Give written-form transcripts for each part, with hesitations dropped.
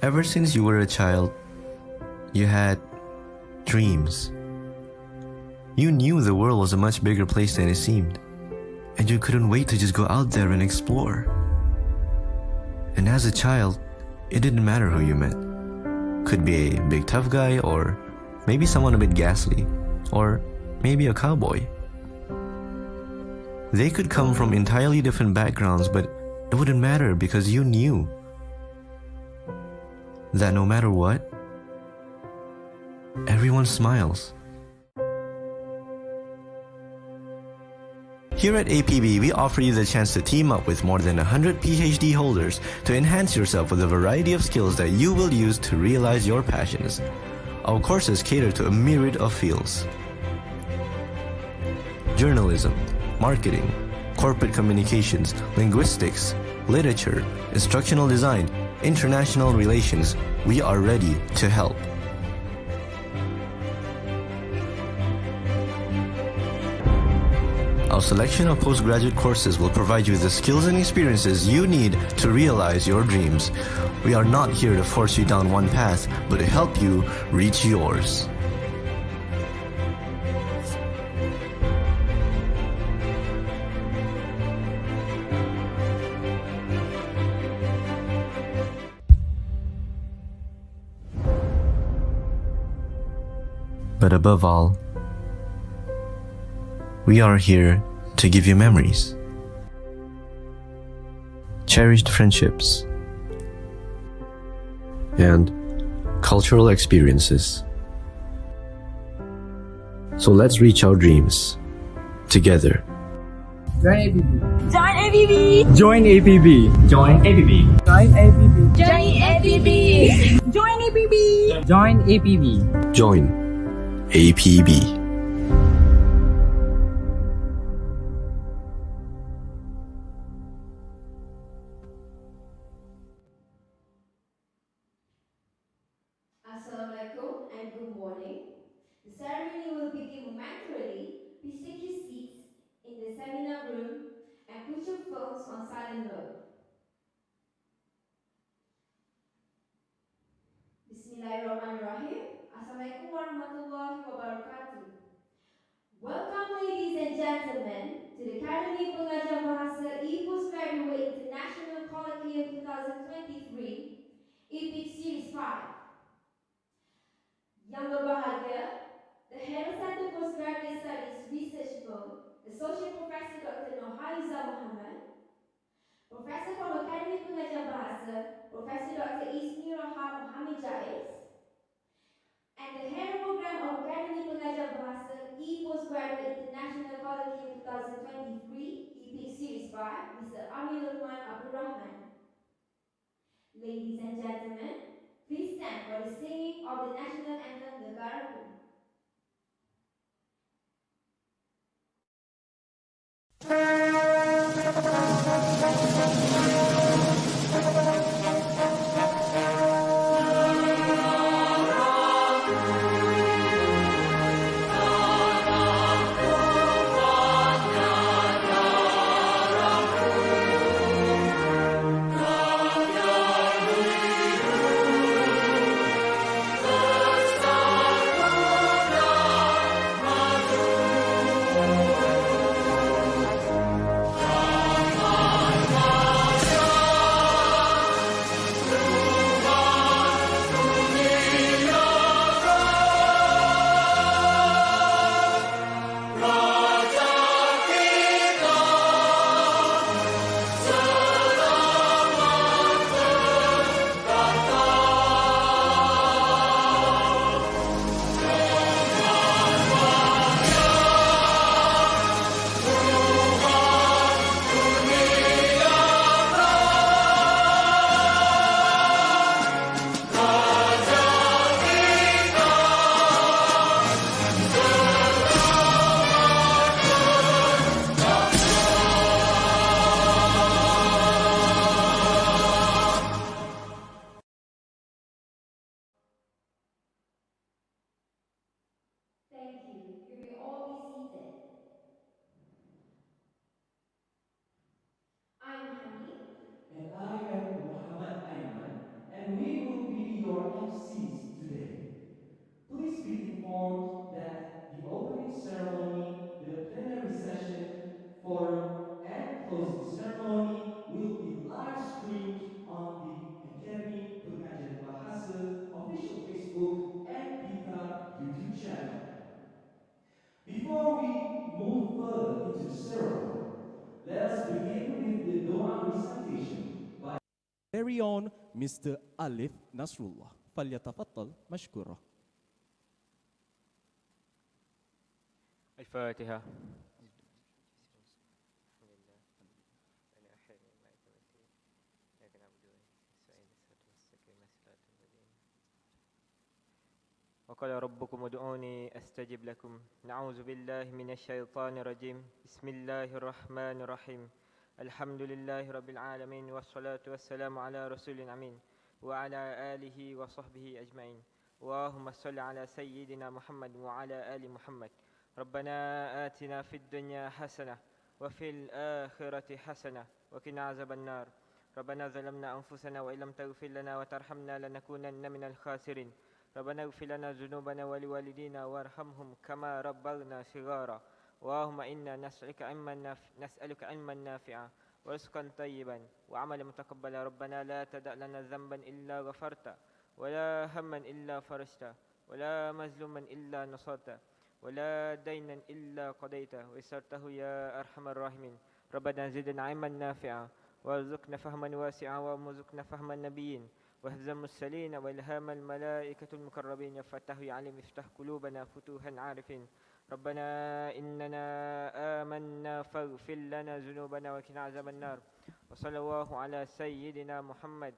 Ever since you were a child, you had dreams. You knew the world was a much bigger place than it seemed, and you couldn't wait to just go out there and explore. And as a child, it didn't matter who you met. Could be a big tough guy, or maybe someone a bit ghastly, or maybe a cowboy. They could come from entirely different backgrounds, but it wouldn't matter because you knew that no matter what, everyone smiles. Here at Apb, we offer you the chance to team up with more than 100 PhD holders to enhance yourself with a variety of skills that you will use to realize your passions. Our courses cater to a myriad of fields: journalism, marketing, corporate communications, linguistics, literature, instructional design, international relations. We are ready to help. Our selection of postgraduate courses will provide you the skills and experiences you need to realize your dreams. We are not here to force you down one path, but to help you reach yours. But above all, we are here to give you memories, cherished friendships, and cultural experiences. So let's reach our dreams together. Join APB. Join APB. Join APB. Join APB. Join APB. Join APB. Join APB. Join APB. Join APB. Assalamualaikum and good morning. The ceremony will begin momentarily. Please take your seats in the seminar room and put your phones on silent mode. Bismillahirrahmanirrahim. Assalamualaikum warahmatullahi wabarakatuh. Welcome, ladies and gentlemen, to the Academy Pengajar Bahasa E-Postgraduate International Colloquium 2023, EPIC Series 5. Yang berbahagia, the Head of Center Postgraduate Studies Research Mode, Associate Professor Dr. Nohaiza Muhammad, Professor from Academy Pengajar Bahasa, Professor Dr. Isni Rahab Muhammad Jais, and the Head of Program of Academy Pengajar Bahasa E-Postgraduate International Colloquium 2023, EP Series 5, Mr. Ari Lukman Abdul Rahman. Ladies and gentlemen, please stand for the singing of the national anthem Negaraku. Thank you. You may all be seated. I'm Hani. And I am Muhammad Aiman, and we will be your MCs today. Please be informed that the opening ceremony, the plenary session, forum, and closing ceremony will be live streamed on the Academy Pengajian Bahasa official Facebook and Pita YouTube channel. Before we move further into the ceremony, let us begin with the Doa recitation by very own Mr. Alif Nasrullah. فليتفضل مشكورا. الفاتحة. وقال ربكم ادعوني أستجب لكم. نعوذ بالله من الشيطان الرجيم. بسم الله الرحمن الرحيم. الحمد لله رب العالمين والصلاة والسلام على رسول أمين وعلى آله وصحبه أجمعين. اللهم صل على سيدنا محمد وعلى آل محمد. ربنا آتنا في الدنيا حسنة وفي الآخرة حسنة وقنا عذاب النار. ربنا ظلمنا أنفسنا وإن لم تغفر لنا وترحمنا لنكونن من الخاسرين. ربنا اغفر لنا ذنوبنا ولوالدينا وارحمهم كما ربونا صغارا. اللهم إنا نسألك علما نافعا ورزقا طيبا وعملا متقبلا. ربنا لا تدع لنا ذنبا إلا غفرته ولا هما إلا فرجته ولا مظلوما إلا نصرته ولا دينا إلا قضيته ويسرته يا أرحم الراحمين. ربنا زدنا علما نافعا وارزقنا فهما واسعا وارزقنا فهم النبيين وحفظ المرسلين وإلهام الملائكة المقربين. يفتح عليهم افتح قلوبنا فتوحا عارفين. ربنا إننا آمنا فاغفر لنا ذنوبنا وقنا عذاب النار. وصلى الله على سيدنا محمد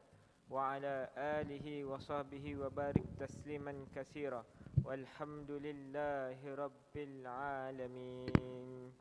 وعلى آله وصحبه وبارك تسليما كثيرا والحمد لله رب العالمين.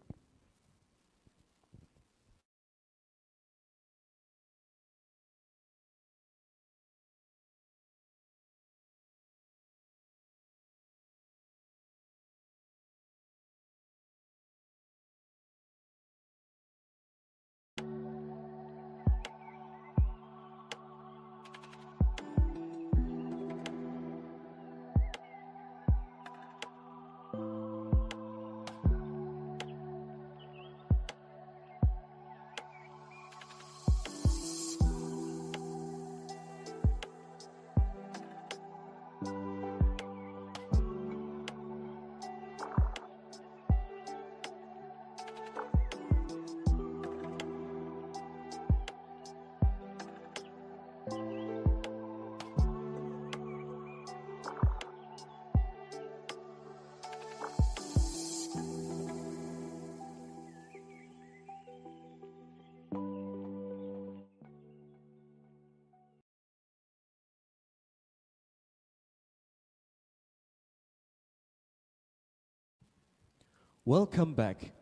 Welcome back.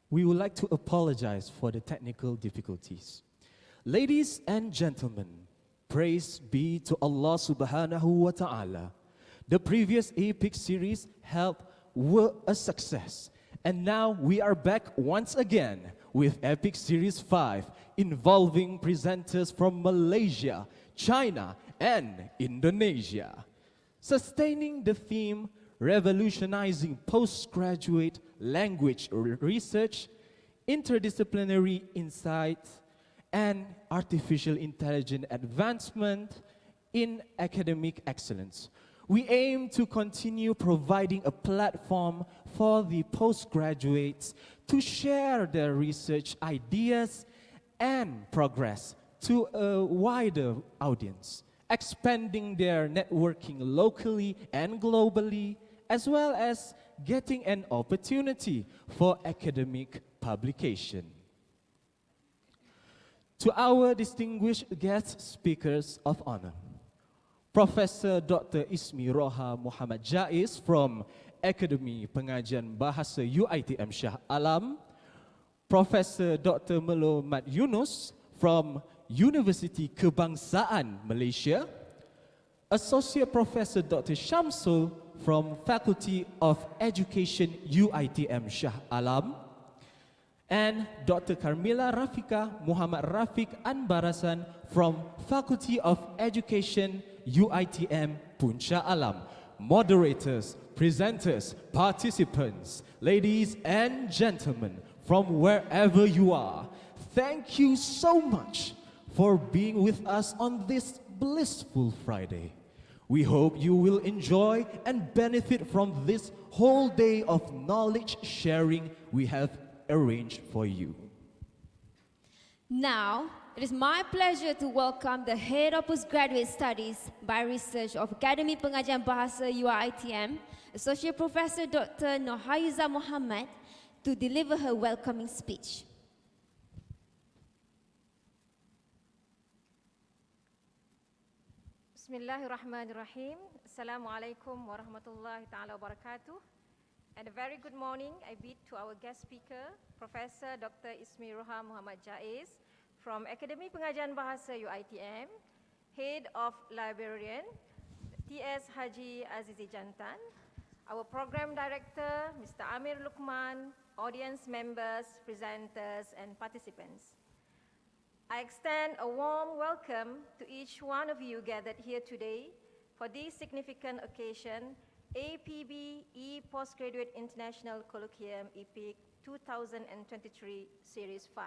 We would like to apologize for the technical difficulties. Ladies and gentlemen, praise be to Allah subhanahu wa ta'ala. The previous epic series were a success. And now we are back once again with Epic Series 5 involving presenters from Malaysia, China, and Indonesia. Sustaining the theme Revolutionizing Postgraduate Language Research, Interdisciplinary Insights, and Artificial Intelligence Advancement in Academic Excellence. We aim to continue providing a platform for the postgraduates to share their research ideas and progress to a wider audience, expanding their networking locally and globally, as well as getting an opportunity for academic publication. To our distinguished guest speakers of honor, Professor Dr. Ismi Roha Muhammad Jaiz from Akademi Pengajian Bahasa UiTM Shah Alam, Professor Dr. Melo Mat Yunus from University Kebangsaan Malaysia, Associate Professor Dr. Shamsul from Faculty of Education UiTM Shah Alam, and Dr. Carmila Rafika Muhammad Rafiq Anbarasan from Faculty of Education UiTM Punca Alam. Moderators, presenters, participants, ladies and gentlemen, from wherever you are, thank you so much for being with us on this blissful Friday. We hope you will enjoy and benefit from this whole day of knowledge sharing we have arranged for you. Now, it is my pleasure to welcome the Head of Postgraduate Studies by Research of Akademi Pengajian Bahasa UiTM, Associate Professor Dr. Nohaiza Muhammad, to deliver her welcoming speech. Bismillahirrahmanirrahim. Assalamualaikum warahmatullahi ta'ala wabarakatuh. And a very good morning I bid to our guest speaker, Professor Dr. Ismi Roha Muhammad Jaiz from Akademi Pengajian Bahasa UiTM, Head of Librarian, T.S. Haji Azizi Jantan, our Program Director, Mr. Amir Lukman, audience members, presenters, and participants. I extend a warm welcome to each one of you gathered here today for this significant occasion, Apb E-Postgraduate International Colloquium EPIC 2023 Series 5.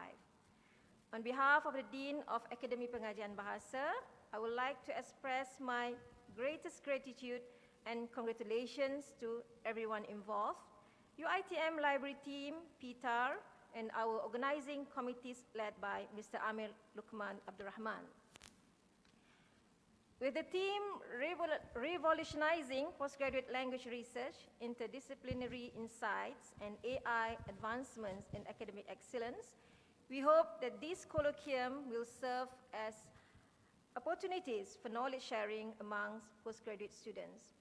On behalf of the Dean of Akademi Pengajian Bahasa, I would like to express my greatest gratitude and congratulations to everyone involved, UiTM Library Team, PTAR, and our organizing committees led by Mr. Amir Lukman Abdurrahman. With the theme Revolutionizing Postgraduate Language Research, Interdisciplinary Insights, and AI Advancements in Academic Excellence, we hope that this colloquium will serve as opportunities for knowledge sharing amongst postgraduate students.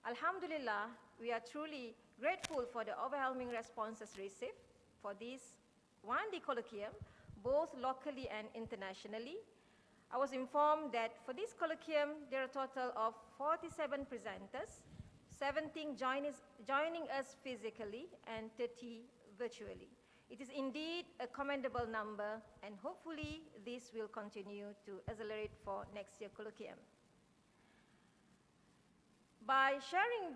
Alhamdulillah, we are truly grateful for the overwhelming responses received for this one-day colloquium, both locally and internationally. I was informed that for this colloquium, there are a total of 47 presenters, 17 joining us physically and 30 virtually. It is indeed a commendable number, and hopefully this will continue to accelerate for next year's colloquium. By sharing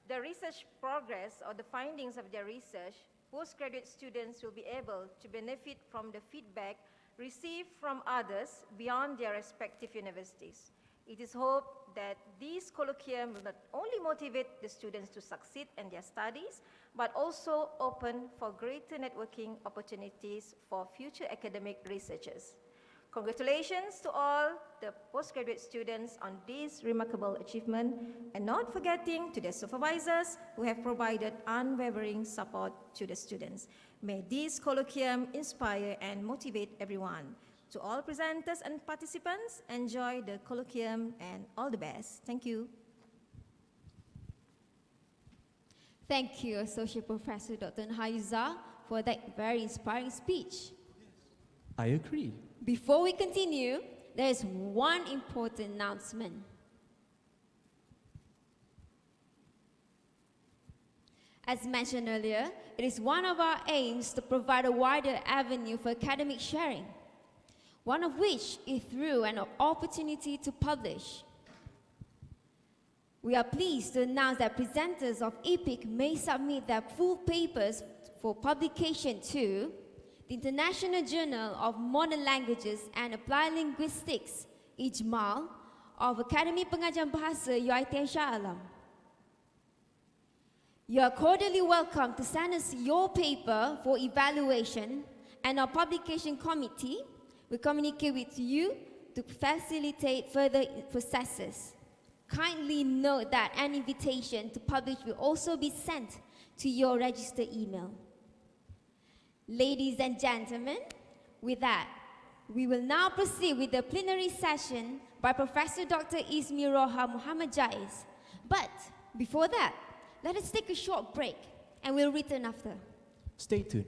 the research progress or the findings of their research, postgraduate students will be able to benefit from the feedback received from others beyond their respective universities. It is hoped that this colloquium will not only motivate the students to succeed in their studies, but also open for greater networking opportunities for future academic researchers. Congratulations to all the postgraduate students on this remarkable achievement, and not forgetting to their supervisors who have provided unwavering support to the students. May this colloquium inspire and motivate everyone. To all presenters and participants, enjoy the colloquium and all the best. Thank you. Thank you, Associate Professor Dr. Haiza, for that very inspiring speech. I agree. Before we continue, there is one important announcement. As mentioned earlier, it is one of our aims to provide a wider avenue for academic sharing, one of which is through an opportunity to publish. We are pleased to announce that presenters of EPIC may submit their full papers for publication to the International Journal of Modern Languages and Applied Linguistics, IJMAL, of Akademi Pengajian Bahasa UiTM Shah Alam. You are cordially welcome to send us your paper for evaluation, and our publication committee will communicate with you to facilitate further processes. Kindly note that an invitation to publish will also be sent to your registered email. Ladies and gentlemen, with that, we will now proceed with the plenary session by Professor Dr. Ismi Roha Muhammad Jaiz. But before that, let us take a short break and we'll return after. Stay tuned.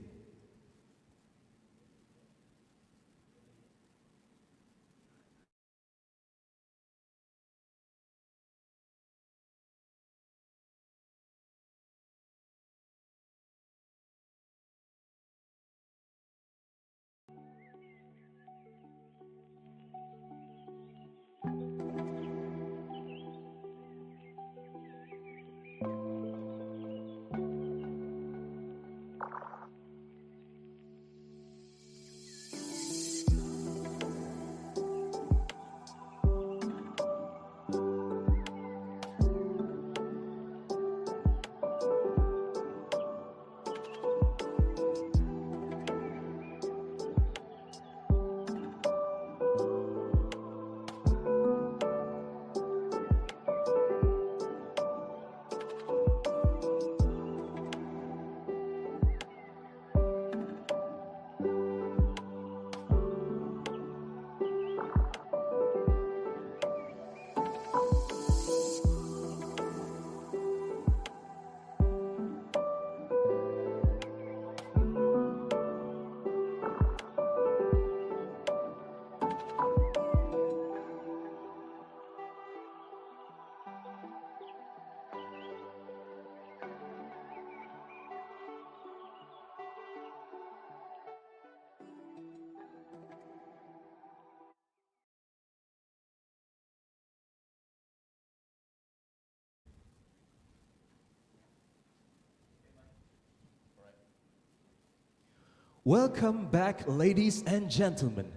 Welcome back, ladies and gentlemen.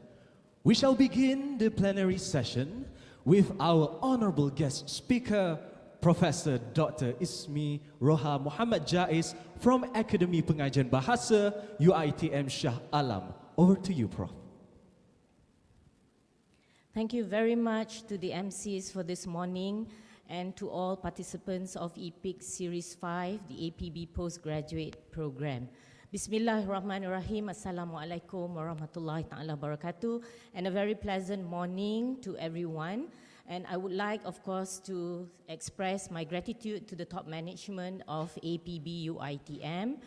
We shall begin the plenary session with our honorable guest speaker, Professor Dr. Ismi Roha Muhammad Jaiz from Akademi Pengajian Bahasa UiTM Shah Alam. Over to you, Prof. Thank you very much to the MCs for this morning and to all participants of EPIC Series 5, the Apb Postgraduate Program. Bismillahirrahmanirrahim. Assalamualaikum warahmatullahi ta'ala barakatuh. And a very pleasant morning to everyone. And I would like, of course, to express my gratitude to the top management of Apb UiTM,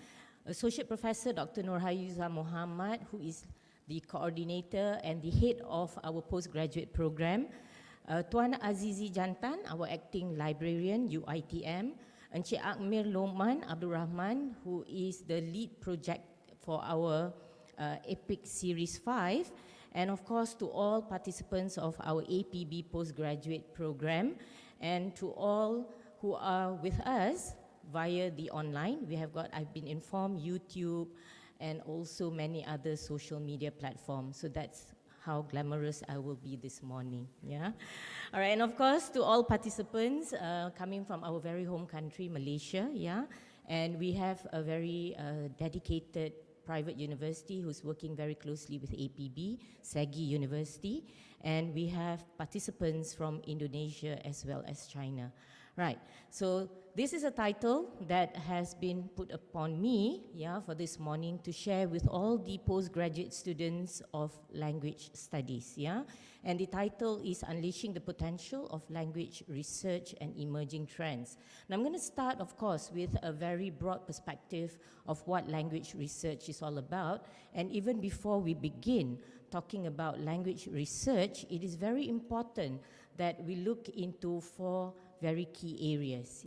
Associate Professor Dr. Nurhayuza Muhammad, who is the coordinator and the head of our postgraduate program, Tuan Azizi Jantan, our acting librarian UiTM, Encik Akmir Loman Abdul Rahman, who is the lead project for our EPIC Series 5, and of course to all participants of our Apb postgraduate program, and to all who are with us via the online. We have got, I've been informed, YouTube and also many other social media platforms. So that's how glamorous I will be this morning, yeah? All right, and of course, to all participants coming from our very home country, Malaysia, yeah? And we have a very dedicated private university who's working very closely with APB, SEGI University. and we have participants from Indonesia as well as China. Right, so this is a title that has been put upon me, for this morning to share with all the postgraduate students of language studies, and the title is Unleashing the Potential of Language Research and Emerging Trends. Now I'm going to start, of course, with a very broad perspective of what language research is all about, and even before we begin talking about language research, it is very important that we look into 4 very key areas,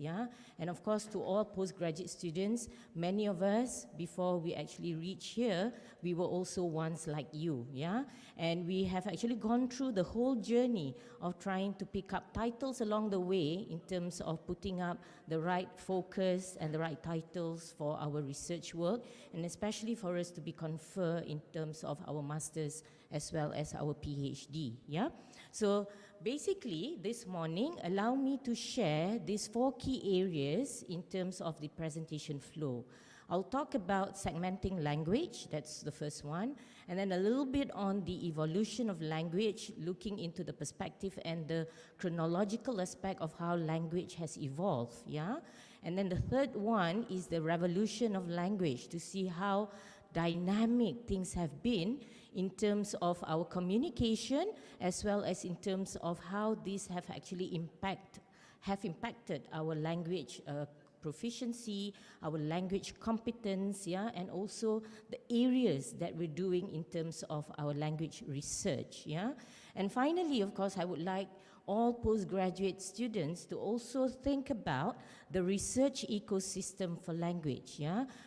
and of course to all postgraduate students, many of us before we actually reach here, we were also once like you, and we have actually gone through the whole journey of trying to pick up titles along the way in terms of putting up the right focus and the right titles for our research work, and especially for us to be conferred in terms of our masters as well as our PhD, So basically, this morning, allow me to share these 4 key areas in terms of the presentation flow. I'll talk about segmenting language, that's the first one, and then a little bit on the evolution of language, looking into the perspective and the chronological aspect of how language has evolved, And then the third one is the revolution of language, to see how dynamic things have been in terms of our communication as well as in terms of how these have actually impacted our language proficiency, our language competence, and also the areas that we're doing in terms of our language research, And finally, of course, I would like all postgraduate students to also think about the research ecosystem for language,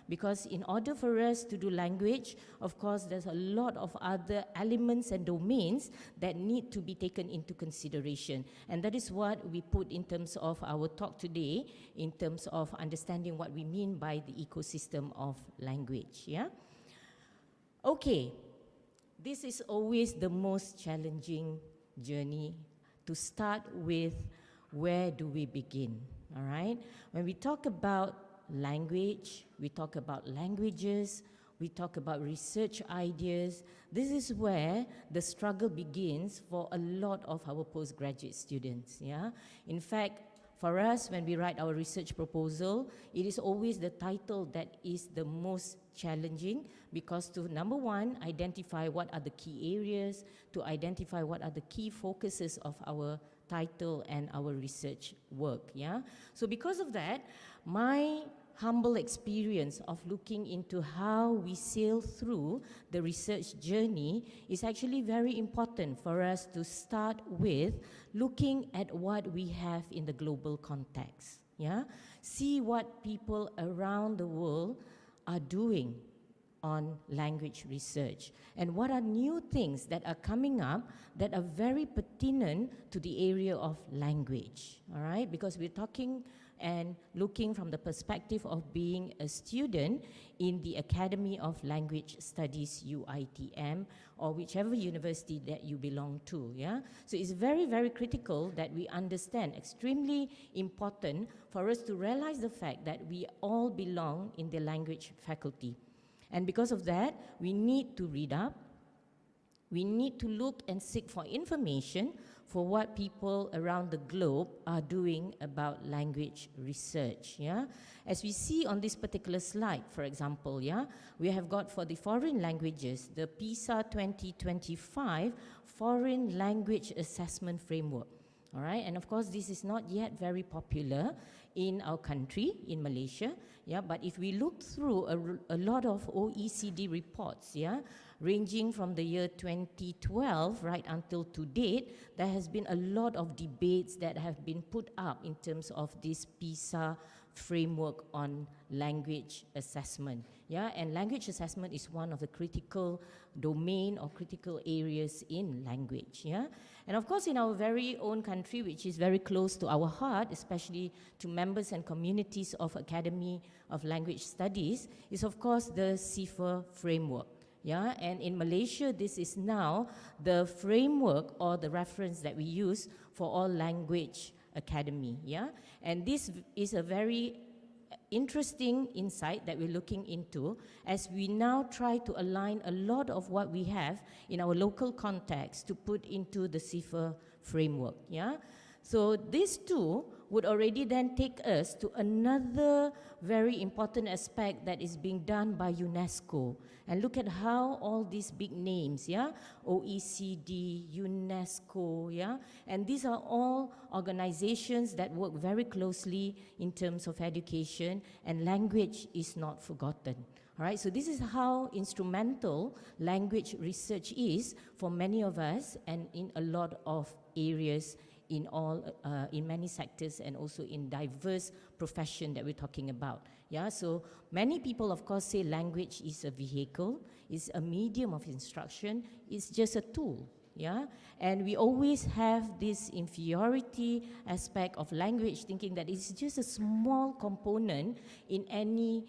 Because in order for us to do language, of course, there's a lot of other elements and domains that need to be taken into consideration. And that is what we put in terms of our talk today, in terms of understanding what we mean by the ecosystem of language, Okay, this is always the most challenging journey, to start with where do we begin, all right? When we talk about language, we talk about languages, we talk about research ideas, this is where the struggle begins for a lot of our postgraduate students, In fact, for us, when we write our research proposal, it is always the title that is the most challenging, because to, number one, identify what are the key areas, to identify what are the key focuses of our title and our research work, So because of that, my humble experience of looking into how we sail through the research journey is actually very important for us to start with looking at what we have in the global context, See what people around the world are doing on language research, and what are new things that are coming up that are very pertinent to the area of language, all right? Because we're talking and looking from the perspective of being a student in the Academy of Language Studies, UiTM, or whichever university that you belong to, So it's very, very critical that we understand, extremely important for us to realize the fact that we all belong in the language faculty. And because of that, we need to read up, we need to look and seek for information for what people around the globe are doing about language research, As we see on this particular slide, for example, we have got for the foreign languages, the PISA 2025 Foreign Language Assessment Framework, all right? And of course, this is not yet very popular in our country, in Malaysia, but if we look through a lot of OECD reports, ranging from the year 2012 right until to date, there has been a lot of debates that have been put up in terms of this PISA framework on language assessment, and language assessment is one of the critical domain or critical areas in language, And of course, in our very own country, which is very close to our heart, especially to members and communities of Academy of Language Studies, is of course the CIFA framework, And in Malaysia, this is now the framework or the reference that we use for all language academy, And this is a very interesting insight that we're looking into as we now try to align a lot of what we have in our local context to put into the CIFA framework. Yeah? So these two would already then take us to another very important aspect that is being done by UNESCO. And look at how all these big names, yeah, OECD, UNESCO, yeah, and these are all organizations that work very closely in terms of education, and language is not forgotten. All right, so this is how instrumental language research is for many of us and in a lot of areas in many sectors and also in diverse profession that we're talking about. Yeah, so many people of course say language is a vehicle, is a medium of instruction, it's just a tool. Yeah, and we always have this inferiority aspect of language, thinking that it's just a small component in any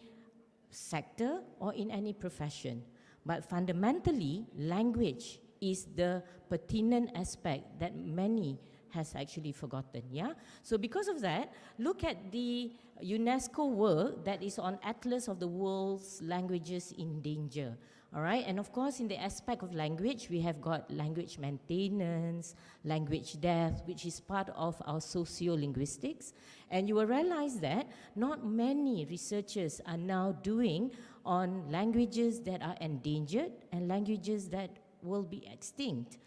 sector or in any profession. But fundamentally, language is the pertinent aspect that many has actually forgotten, yeah? So because of that, look at the UNESCO work that is on Atlas of the World's Languages in Danger, all right? And of course, in the aspect of language, we have got language maintenance, language death, which is part of our sociolinguistics. And you will realize that not many researchers are now doing on languages that are endangered and languages that will be extinct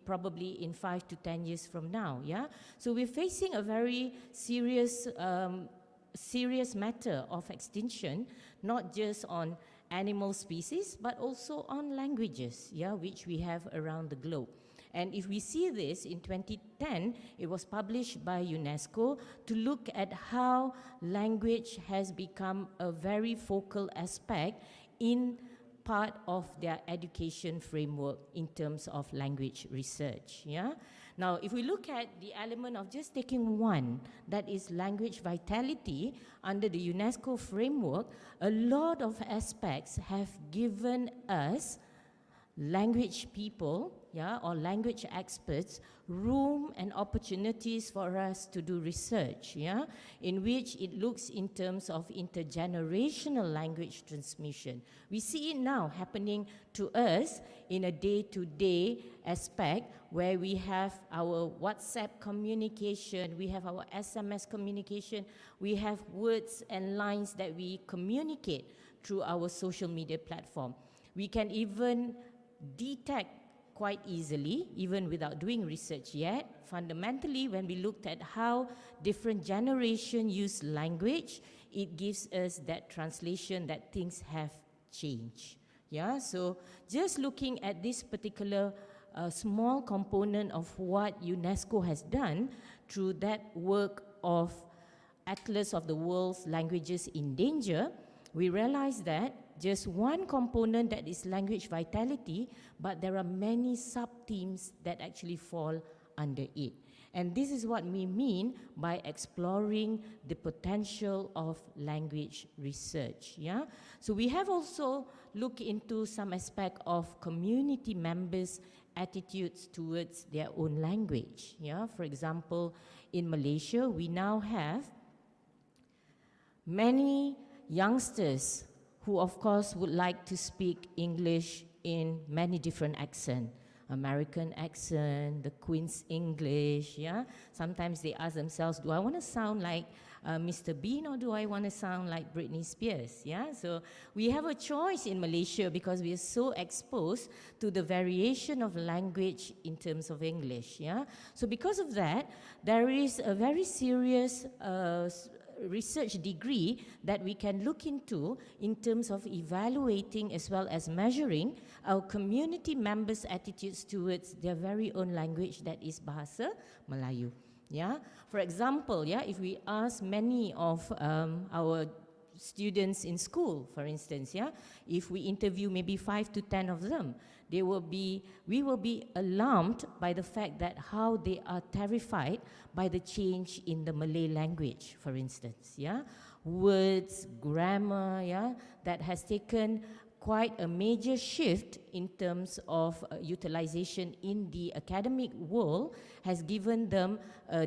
probably in 5 to 10 years from now, yeah? So we're facing a very serious matter of extinction, not just on animal species, but also on languages, yeah, which we have around the globe. And if we see this, in 2010, it was published by UNESCO to look at how language has become a very focal aspect in part of their education framework in terms of language research, yeah? Now, if we look at the element of just taking one, that is language vitality, under the UNESCO framework, a lot of aspects have given us language people, yeah, or language experts, room and opportunities for us to do research, yeah, in which it looks in terms of intergenerational language transmission. We see it now happening to us in a day-to-day aspect where we have our WhatsApp communication, we have our SMS communication, we have words and lines that we communicate through our social media platform. We can even detect quite easily, even without doing research yet, fundamentally, when we looked at how different generations use language, it gives us that translation that things have changed. Yeah, so just looking at this particular small component of what UNESCO has done through that work of Atlas of the World's Languages in Danger, we realize that just one component that is language vitality, but there are many sub-themes that actually fall under it. And this is what we mean by exploring the potential of language research, yeah? So we have also looked into some aspect of community members' attitudes towards their own language, yeah? For example, in Malaysia, we now have many youngsters who of course would like to speak English in many different accents. American accent, the Queen's English, yeah? Sometimes they ask themselves, do I want to sound like Mr. Bean or do I want to sound like Britney Spears, yeah? So we have a choice in Malaysia because we are so exposed to the variation of language in terms of English, yeah? So because of that, there is a very serious research degree that we can look into in terms of evaluating as well as measuring our community members' attitudes towards their very own language, that is Bahasa Melayu. Yeah, for example, yeah, if we ask many of our students in school, for instance, yeah, if we interview maybe 5 to 10 of them, we will be alarmed by the fact that how they are terrified by the change in the Malay language, for instance, yeah, words, grammar, yeah, that has taken quite a major shift in terms of utilization in the academic world, has given them a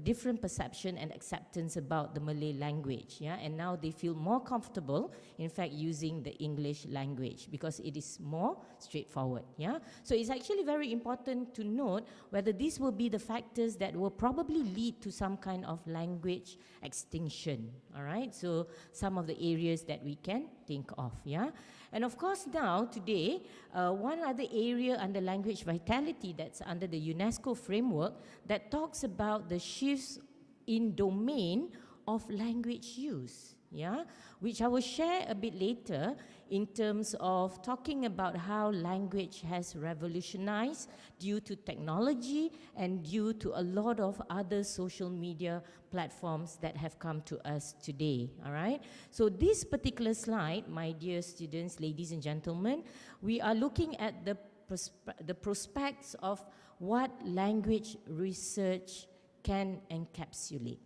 different perception and acceptance about the Malay language, yeah, and now they feel more comfortable, in fact, using the English language because it is more straightforward, yeah. So it's actually very important to note whether these will be the factors that will probably lead to some kind of language extinction, all right. So some of the areas that we can think of, yeah. And of course now, today, one other area under language vitality that's under the UNESCO framework that talks about the shifts in domain of language use, yeah, which I will share a bit later in terms of talking about how language has revolutionized due to technology and due to a lot of other social media platforms that have come to us today, all right? So this particular slide, my dear students, ladies and gentlemen, we are looking at the prospects of what language research can encapsulate.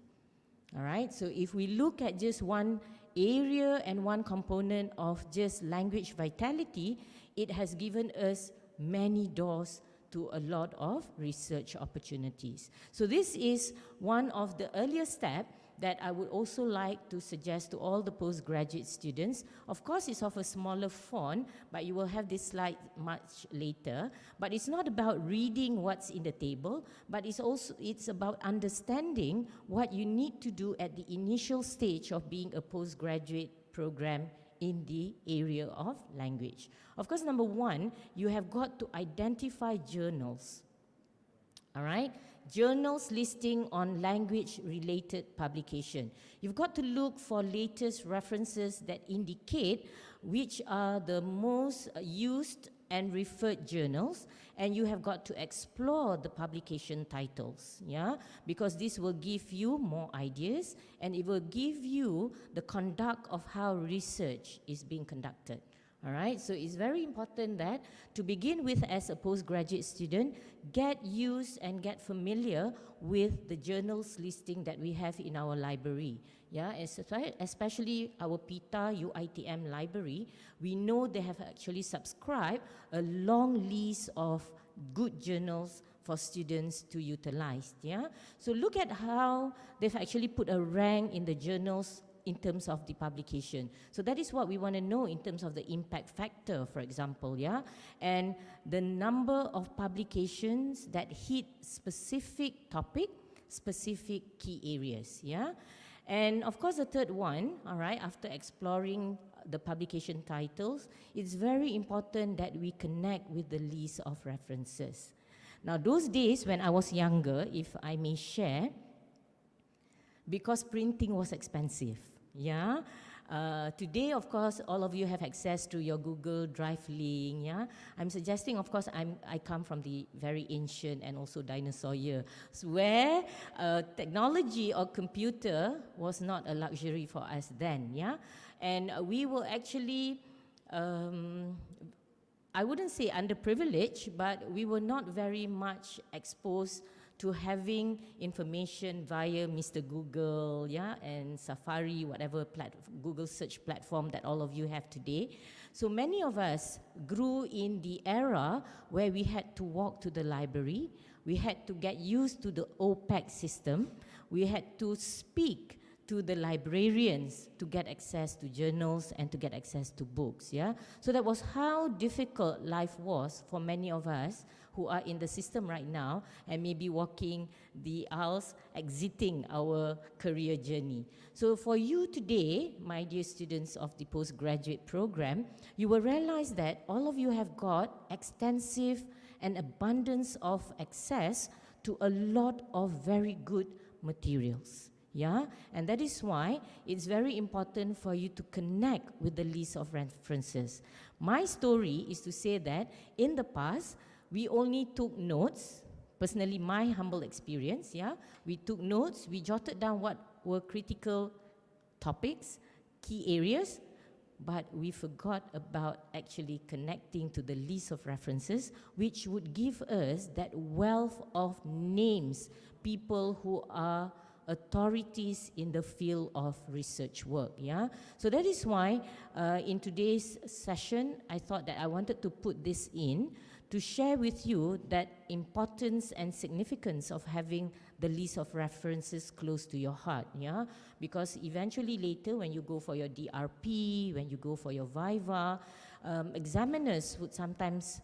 All right, so if we look at just one area and one component of just language vitality, it has given us many doors to a lot of research opportunities. So this is one of the earlier steps that I would also like to suggest to all the postgraduate students. Of course, it's of a smaller font, but you will have this slide much later. But it's not about reading what's in the table, but it's about understanding what you need to do at the initial stage of being a postgraduate program in the area of language. Of course, number one, you have got to identify journals. All right? Journals listing on language-related publication. You've got to look for latest references that indicate which are the most used and referred journals, and you have got to explore the publication titles, yeah, because this will give you more ideas and it will give you the conduct of how research is being conducted. All right, so it's very important that to begin with as a postgraduate student, get used and get familiar with the journals listing that we have in our library. Yeah, especially our PITA UiTM library, we know they have actually subscribed a long list of good journals for students to utilize. Yeah, so look at how they've actually put a rank in the journals in terms of the publication. So that is what we want to know in terms of the impact factor, for example, yeah? And the number of publications that hit specific topic, specific key areas, yeah? And of course, the third one, all right, after exploring the publication titles, it's very important that we connect with the list of references. Now, those days when I was younger, if I may share, because printing was expensive, yeah. Today, of course, all of you have access to your Google Drive link, yeah. I'm suggesting, of course, I come from the very ancient and also dinosaur year, where technology or computer was not a luxury for us then, yeah. And we were actually, I wouldn't say underprivileged, but we were not very much exposed to having information via Mr. Google, yeah, and Safari, whatever Google search platform that all of you have today. So many of us grew in the era where we had to walk to the library, we had to get used to the OPAC system, we had to speak to the librarians to get access to journals and to get access to books, yeah? So that was how difficult life was for many of us who are in the system right now and maybe walking the aisles, exiting our career journey. So for you today, my dear students of the postgraduate program, you will realize that all of you have got extensive and abundance of access to a lot of very good materials. Yeah, and that is why it's very important for you to connect with the list of references. My story is to say that in the past, we only took notes, personally my humble experience, yeah, we took notes, we jotted down what were critical topics, key areas, but we forgot about actually connecting to the list of references, which would give us that wealth of names, people who are authorities in the field of research work, yeah? So that is why in today's session, I thought that I wanted to put this in to share with you that importance and significance of having the list of references close to your heart, yeah? Because eventually later when you go for your DRP, when you go for your Viva, examiners would sometimes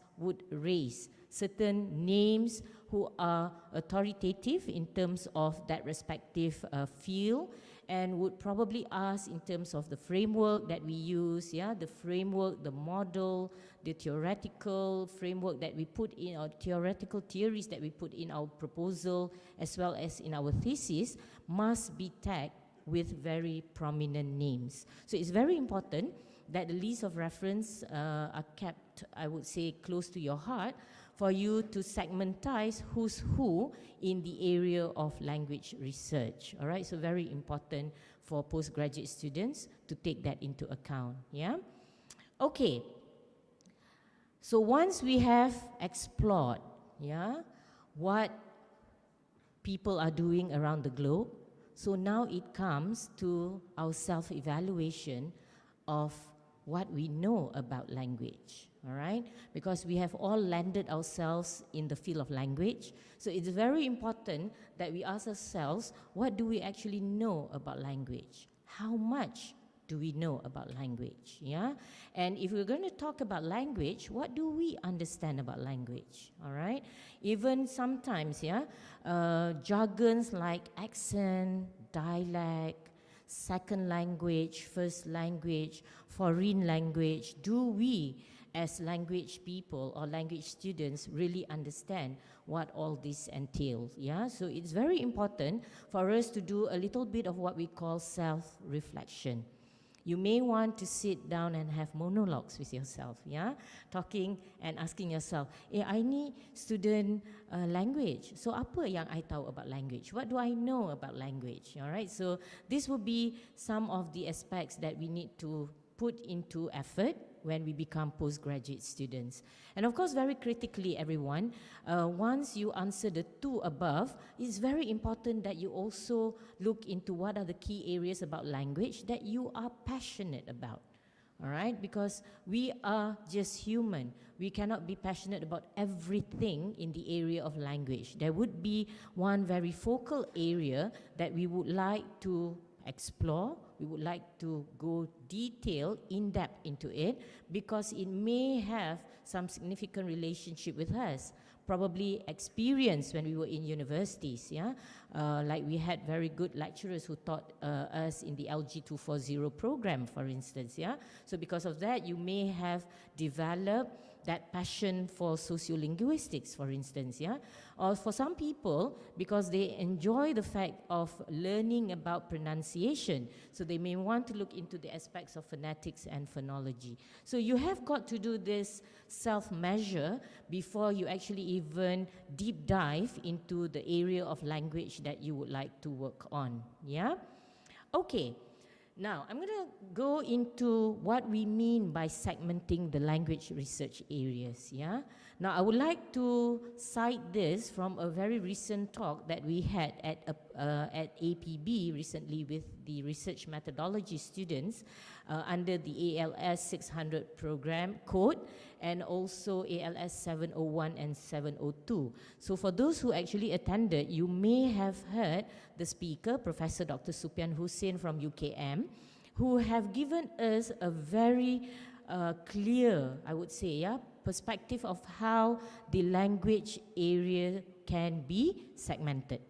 raise certain names who are authoritative in terms of that respective field, and would probably ask in terms of the framework that we use, yeah, the framework, the model, the theoretical framework that we put in, or theoretical theories that we put in our proposal as well as in our thesis, must be tagged with very prominent names. So it's very important that the list of reference are kept, I would say, close to your heart, for you to segmentize who's who in the area of language research. All right, so very important for postgraduate students to take that into account, yeah? Okay, so once we have explored, yeah, what people are doing around the globe, so now it comes to our self-evaluation of what we know about language, all right? Because we have all landed ourselves in the field of language, so it's very important that we ask ourselves, what do we actually know about language? How much do we know about language, yeah? And if we're going to talk about language, what do we understand about language, all right? Even sometimes, yeah, jargons like accent, dialect, second language, first language, foreign language, do we as language people or language students really understand what all this entails, yeah? So it's very important for us to do a little bit of what we call self-reflection. You may want to sit down and have monologues with yourself, yeah? Talking and asking yourself, I ni student language, so apa yang I tahu about language? What do I know about language, all right? So this will be some of the aspects that we need to put into effort when we become postgraduate students. And of course, very critically, everyone, once you answer the two above, it's very important that you also look into what are the key areas about language that you are passionate about, all right? Because we are just human. We cannot be passionate about everything in the area of language. There would be one very focal area that we would like to explore, we would like to go detail, in-depth into it, because it may have some significant relationship with us. Probably experience when we were in universities, yeah? Like we had very good lecturers who taught us in the LG 240 program, for instance, yeah? So because of that, you may have developed that passion for sociolinguistics, for instance, yeah? Or for some people, because they enjoy the fact of learning about pronunciation, so they may want to look into the aspects of phonetics and phonology. So you have got to do this self-measure before you actually even deep dive into the area of language that you would like to work on, yeah? Okay. Now, I'm going to go into what we mean by segmenting the language research areas, yeah? Now, I would like to cite this from a very recent talk that we had at Apb recently with the research methodology students under the ALS 600 program code, and also ALS 701 and 702. So for those who actually attended, you may have heard the speaker, Professor Dr. Supian Hussain from UiTM, who have given us a very clear, I would say, yeah, perspective of how the language area can be segmented.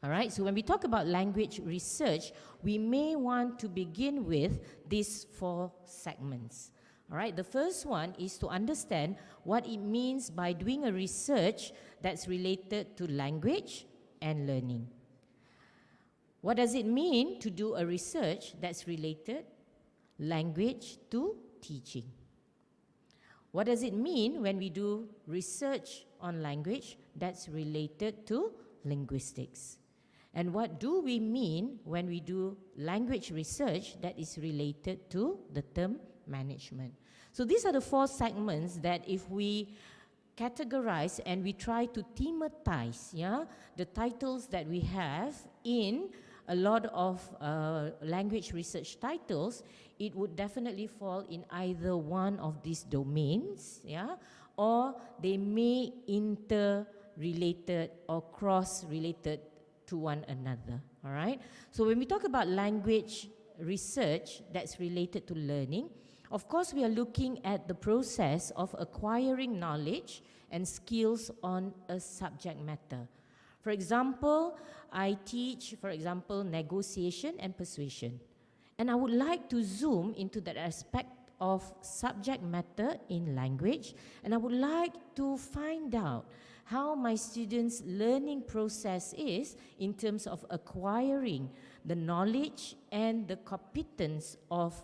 All right, so when we talk about language research, we may want to begin with these 4 segments. All right, the first one is to understand what it means by doing a research that's related to language and learning. What does it mean to do a research that's related language to teaching? What does it mean when we do research on language that's related to linguistics? And what do we mean when we do language research that is related to the term management? So these are the 4 segments that if we categorize and we try to thematize, yeah, the titles that we have in a lot of language research titles, it would definitely fall in either one of these domains, yeah, or they may related or cross-related to one another, all right? So when we talk about language research that's related to learning, of course we are looking at the process of acquiring knowledge and skills on a subject matter. For example, I teach, for example, negotiation and persuasion. And I would like to zoom into that aspect of subject matter in language, and I would like to find out how my students' learning process is in terms of acquiring the knowledge and the competence of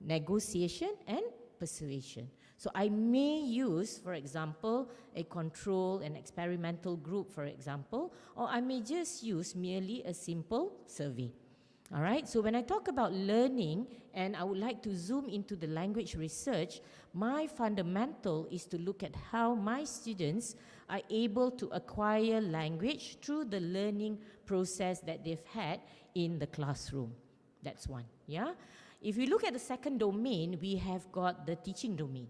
negotiation and persuasion. So I may use, for example, a control and experimental group, for example, or I may just use merely a simple survey. All right, so when I talk about learning, and I would like to zoom into the language research, my fundamental is to look at how my students are able to acquire language through the learning process that they've had in the classroom. That's one, yeah? If we look at the second domain, we have got the teaching domain.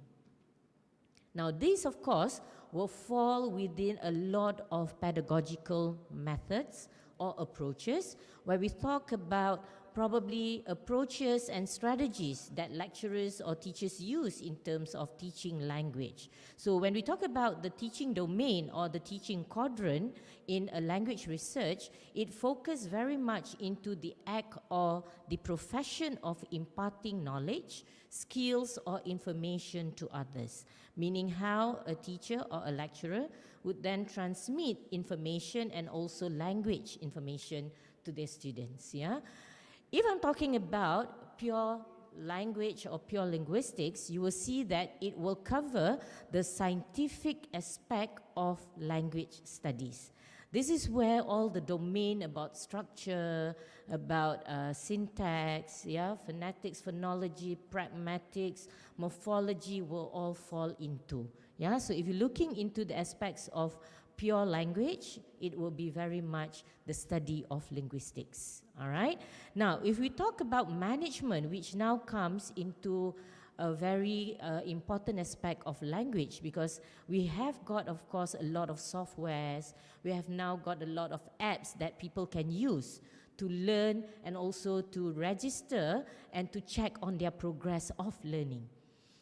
Now, this, of course, will fall within a lot of pedagogical methods or approaches, where we talk about probably approaches and strategies that lecturers or teachers use in terms of teaching language. So when we talk about the teaching domain or the teaching quadrant in a language research, it focuses very much into the act or the profession of imparting knowledge, skills or information to others, meaning how a teacher or a lecturer would then transmit information and also language information to their students, yeah? If I'm talking about pure language or pure linguistics, you will see that it will cover the scientific aspect of language studies. This is where all the domain about structure, about syntax, yeah, phonetics, phonology, pragmatics, morphology will all fall into. Yeah, so if you're looking into the aspects of pure language, it will be very much the study of linguistics. All right. Now, if we talk about management, which now comes into a very important aspect of language, because we have got, of course, a lot of softwares. We have now got a lot of apps that people can use to learn and also to register and to check on their progress of learning.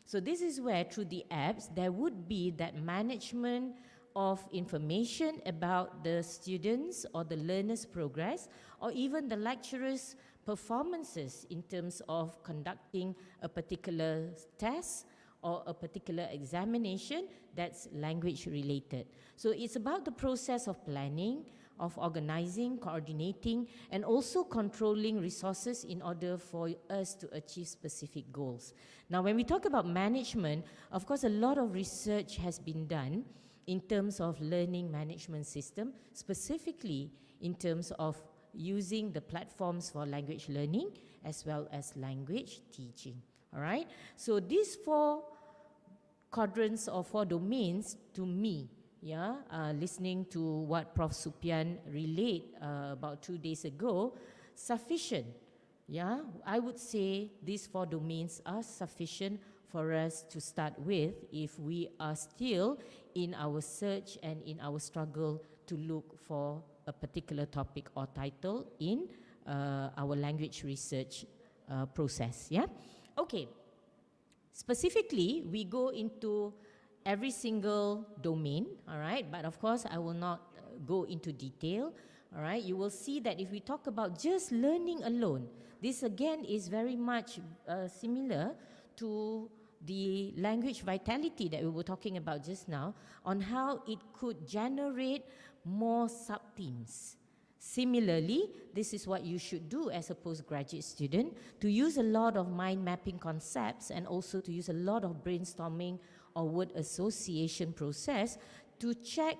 So this is where, through the apps, there would be that management of information about the students or the learners' progress, or even the lecturers' performances in terms of conducting a particular test or a particular examination that's language related. So it's about the process of planning, of organizing, coordinating, and also controlling resources in order for us to achieve specific goals. Now, when we talk about management, of course, a lot of research has been done in terms of learning management system, specifically in terms of using the platforms for language learning as well as language teaching. All right? So these four quadrants or four domains, to me, yeah, listening to what Prof. Supian relayed about 2 days ago, sufficient. Yeah, I would say these four domains are sufficient for us to start with if we are still in our search and in our struggle to look for a particular topic or title in our language research process, yeah? Okay, specifically, we go into every single domain, all right? But of course, I will not go into detail, all right? You will see that if we talk about just learning alone, this again is very much similar to the language vitality that we were talking about just now, on how it could generate more sub-themes. Similarly, this is what you should do as a postgraduate student, to use a lot of mind mapping concepts and also to use a lot of brainstorming or word association process to check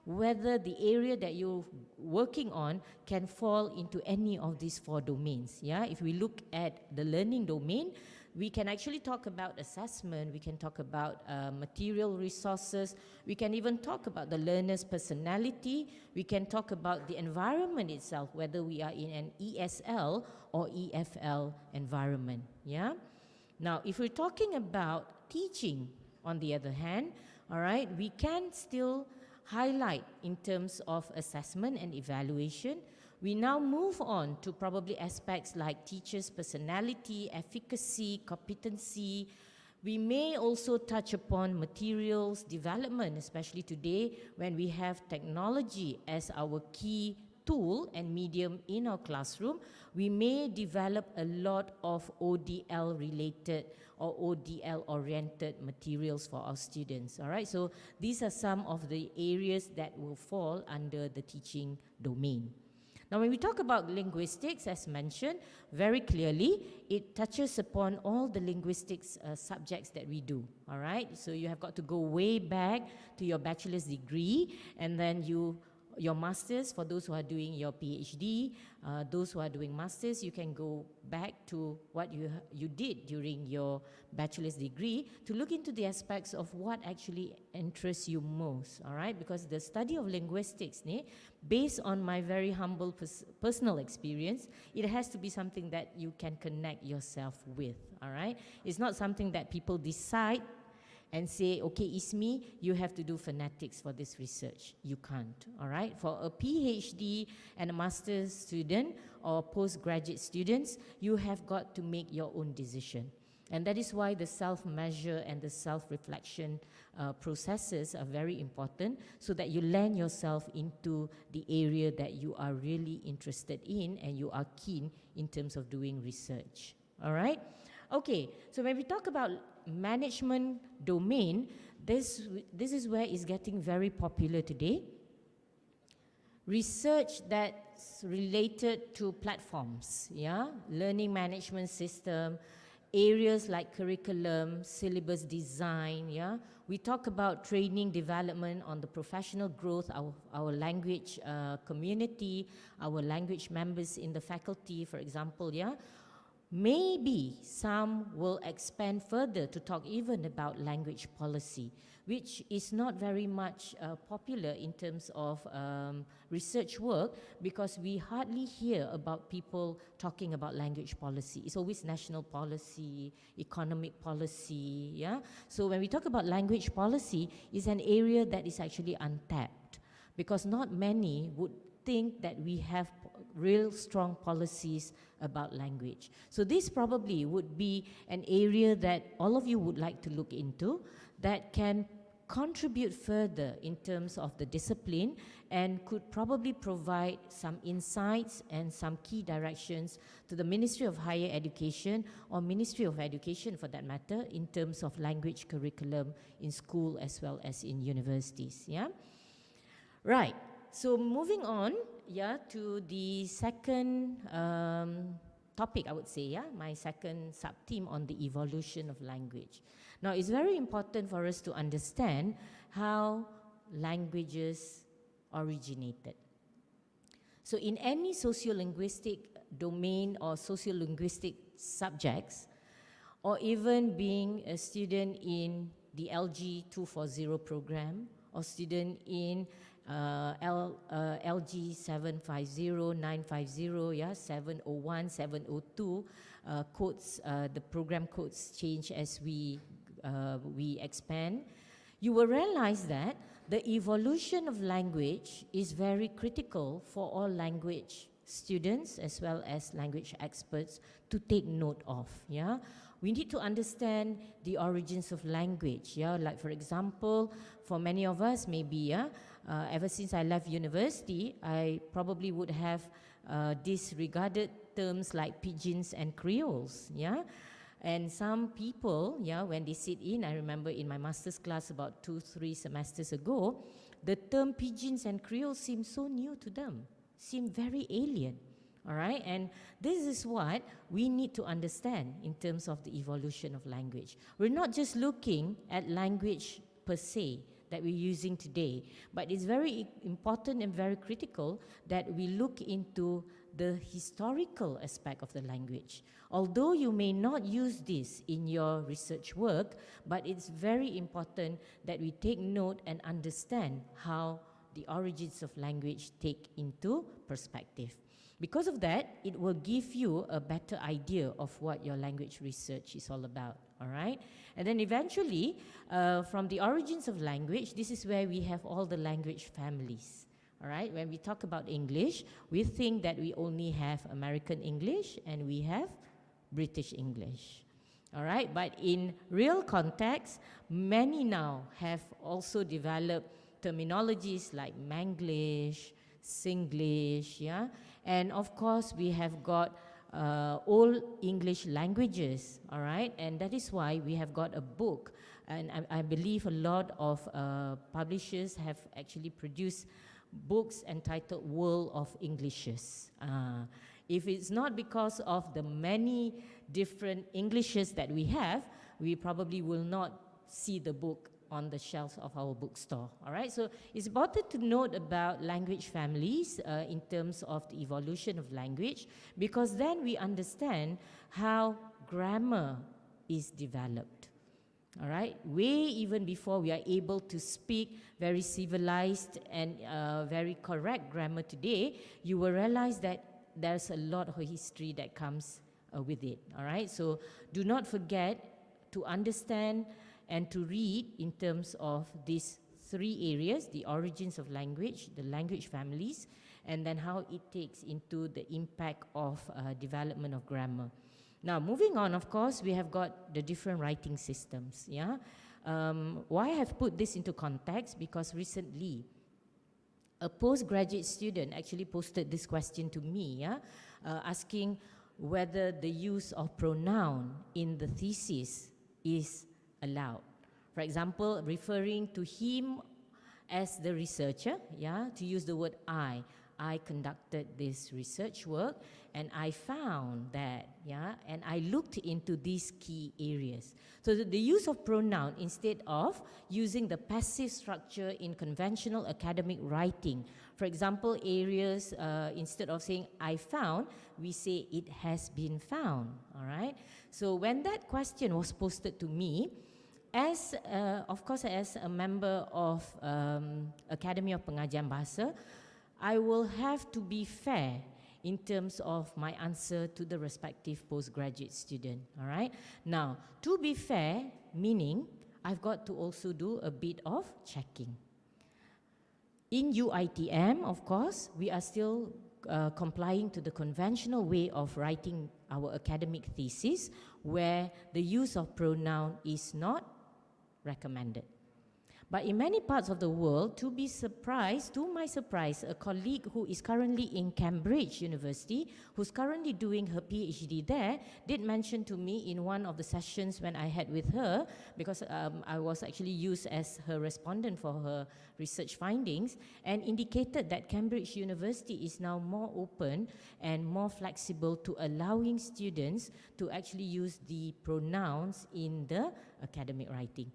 whether the area that you're working on can fall into any of these four domains. Yeah, if we look at the learning domain, we can actually talk about assessment, we can talk about material resources, we can even talk about the learner's personality, we can talk about the environment itself, whether we are in an ESL or EFL environment, yeah? Now, if we're talking about teaching, on the other hand, all right, we can still highlight in terms of assessment and evaluation. We now move on to probably aspects like teachers' personality, efficacy, competency. We may also touch upon materials development, especially today when we have technology as our key tool and medium in our classroom. We may develop a lot of ODL related or ODL oriented materials for our students. All right, so these are some of the areas that will fall under the teaching domain. Now, when we talk about linguistics, as mentioned, very clearly, it touches upon all the linguistics subjects that we do, all right? So you have got to go way back to your bachelor's degree, and then your master's, for those who are doing your PhD, those who are doing masters, you can go back to what you did during your bachelor's degree to look into the aspects of what actually interests you most, all right? Because the study of linguistics, based on my very humble personal experience, it has to be something that you can connect yourself with, all right? It's not something that people decide and say, okay, Ismi, you have to do phonetics for this research. You can't, all right? For a PhD and a master's student or postgraduate students, you have got to make your own decision. And that is why the self-measure and the self-reflection processes are very important, so that you land yourself into the area that you are really interested in and you are keen in terms of doing research, all right? Okay, so when we talk about management domain, this is where it's getting very popular today. Research that's related to platforms, yeah, learning management system, areas like curriculum, syllabus design, yeah. We talk about training development on the professional growth of our language community, our language members in the faculty, for example, yeah. Maybe some will expand further to talk even about language policy, which is not very much popular in terms of research work, because we hardly hear about people talking about language policy. It's always national policy, economic policy, yeah? So when we talk about language policy, it's an area that is actually untapped, because not many would think that we have real strong policies about language. So this probably would be an area that all of you would like to look into, that can contribute further in terms of the discipline and could probably provide some insights and some key directions to the Ministry of Higher Education, or Ministry of Education for that matter, in terms of language curriculum in school as well as in universities, yeah? Right. So moving on, yeah, to the second topic, I would say, yeah, my second sub-theme on the evolution of language. Now, it's very important for us to understand how languages originated. So in any sociolinguistic domain or sociolinguistic subjects, or even being a student in the LG 240 program, or student in LG 750, 950, yeah, 701, 702 codes, the program codes change as we expand. You will realize that the evolution of language is very critical for all language students as well as language experts to take note of, yeah. We need to understand the origins of language, yeah. Like for example, for many of us, maybe, yeah, ever since I left university, I probably would have disregarded terms like pidgins and creoles, yeah. And some people, yeah, when they sit in, I remember in my master's class about 2-3 semesters ago, the term pidgins and creoles seemed so new to them, seemed very alien. All right, and this is what we need to understand in terms of the evolution of language. We're not just looking at language per se that we're using today, but it's very important and very critical that we look into the historical aspect of the language. Although you may not use this in your research work, but it's very important that we take note and understand how the origins of language take into perspective. Because of that, it will give you a better idea of what your language research is all about, all right? And then eventually, from the origins of language, this is where we have all the language families, all right? When we talk about English, we think that we only have American English and we have British English, all right? But in real context, many now have also developed terminologies like Manglish, Singlish, yeah? And of course, we have got Old English languages, all right? And that is why we have got a book. And I believe a lot of publishers have actually produced books entitled World of Englishes. If it's not because of the many different Englishes that we have, we probably will not see the book on the shelves of our bookstore, all right? So it's important to note about language families in terms of the evolution of language, because then we understand how grammar is developed, all right? Way even before we are able to speak very civilized and very correct grammar today, you will realize that there's a lot of history that comes with it, all right? So do not forget to understand and to read in terms of these three areas: the origins of language, the language families, and then how it takes into the impact of development of grammar. Now, moving on, of course, we have got the different writing systems, yeah? Why I have put this into context? Because recently, a postgraduate student actually posted this question to me, yeah? Asking whether the use of pronoun in the thesis is allowed. For example, referring to him as the researcher, yeah, to use the word I conducted this research work and I found that, yeah, and I looked into these key areas. So the use of pronoun instead of using the passive structure in conventional academic writing. For example, areas, instead of saying I found, we say it has been found, all right? So when that question was posted to me, as, of course, as a member of Academy of Pengajian Bahasa, I will have to be fair in terms of my answer to the respective postgraduate student, all right? Now, to be fair, meaning I've got to also do a bit of checking. In UiTM, of course, we are still complying to the conventional way of writing our academic thesis, where the use of pronoun is not recommended. But in many parts of the world, to my surprise, a colleague who is currently in Cambridge University, who's currently doing her PhD there, did mention to me in one of the sessions when I had with her, because I was actually used as her respondent for her research findings, and indicated that Cambridge University is now more open and more flexible to allowing students to actually use the pronouns in the academic writing.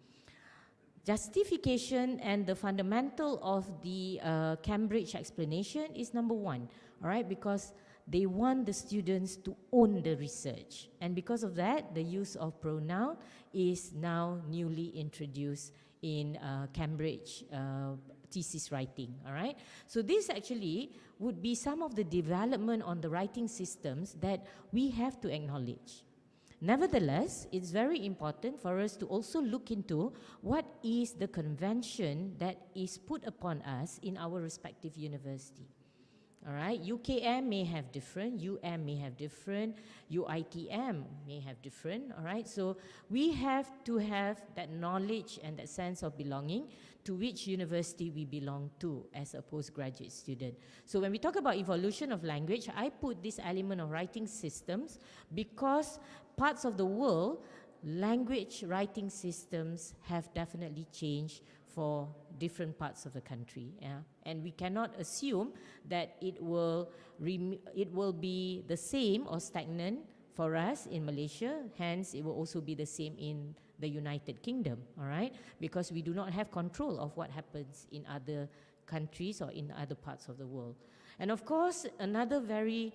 Justification and the fundamental of the Cambridge explanation is number one, all right, because they want the students to own the research. And because of that, the use of pronoun is now newly introduced in Cambridge thesis writing, all right? So this actually would be some of the development on the writing systems that we have to acknowledge. Nevertheless, it's very important for us to also look into what is the convention that is put upon us in our respective university. All right, UKM may have different, UM may have different, UiTM may have different, all right? So we have to have that knowledge and that sense of belonging to which university we belong to as a postgraduate student. So when we talk about evolution of language, I put this element of writing systems because parts of the world, language writing systems have definitely changed for different parts of the country, yeah? And we cannot assume that it will be the same or stagnant for us in Malaysia, hence it will also be the same in the United Kingdom, all right? Because we do not have control of what happens in other countries or in other parts of the world. And of course, another very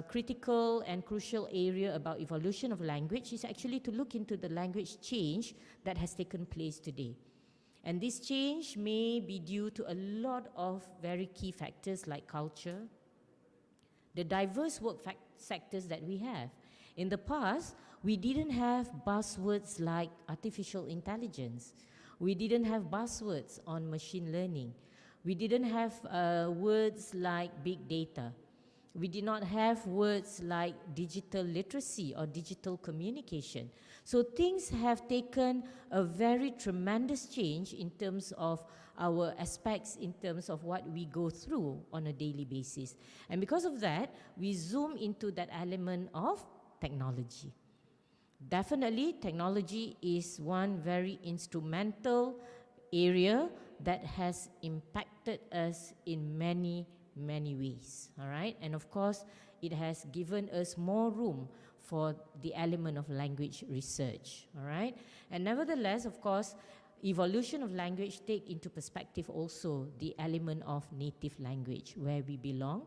critical and crucial area about evolution of language is actually to look into the language change that has taken place today. And this change may be due to a lot of very key factors like culture, the diverse work sectors that we have. In the past, we didn't have buzzwords like artificial intelligence. We didn't have buzzwords on machine learning. We didn't have words like big data. We did not have words like digital literacy or digital communication. So things have taken a very tremendous change in terms of our aspects, in terms of what we go through on a daily basis. And because of that, we zoom into that element of technology. Definitely, technology is one very instrumental area that has impacted us in many ways, all right? And of course, it has given us more room for the element of language research, all right? And nevertheless, of course, evolution of language take into perspective also the element of native language, where we belong,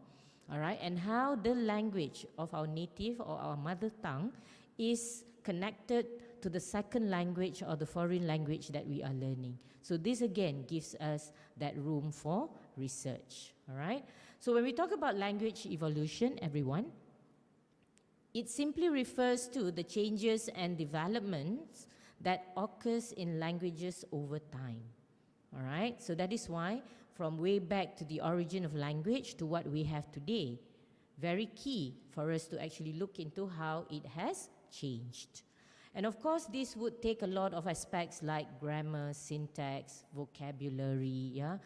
all right? And how the language of our native or our mother tongue is connected to the second language or the foreign language that we are learning. So this again gives us that room for research, all right? So when we talk about language evolution, everyone, it simply refers to the changes and developments that occurs in languages over time, all right? So that is why from way back to the origin of language to what we have today, very key for us to actually look into how it has changed. And of course, this would take a lot of aspects like grammar, syntax, vocabulary, yeah?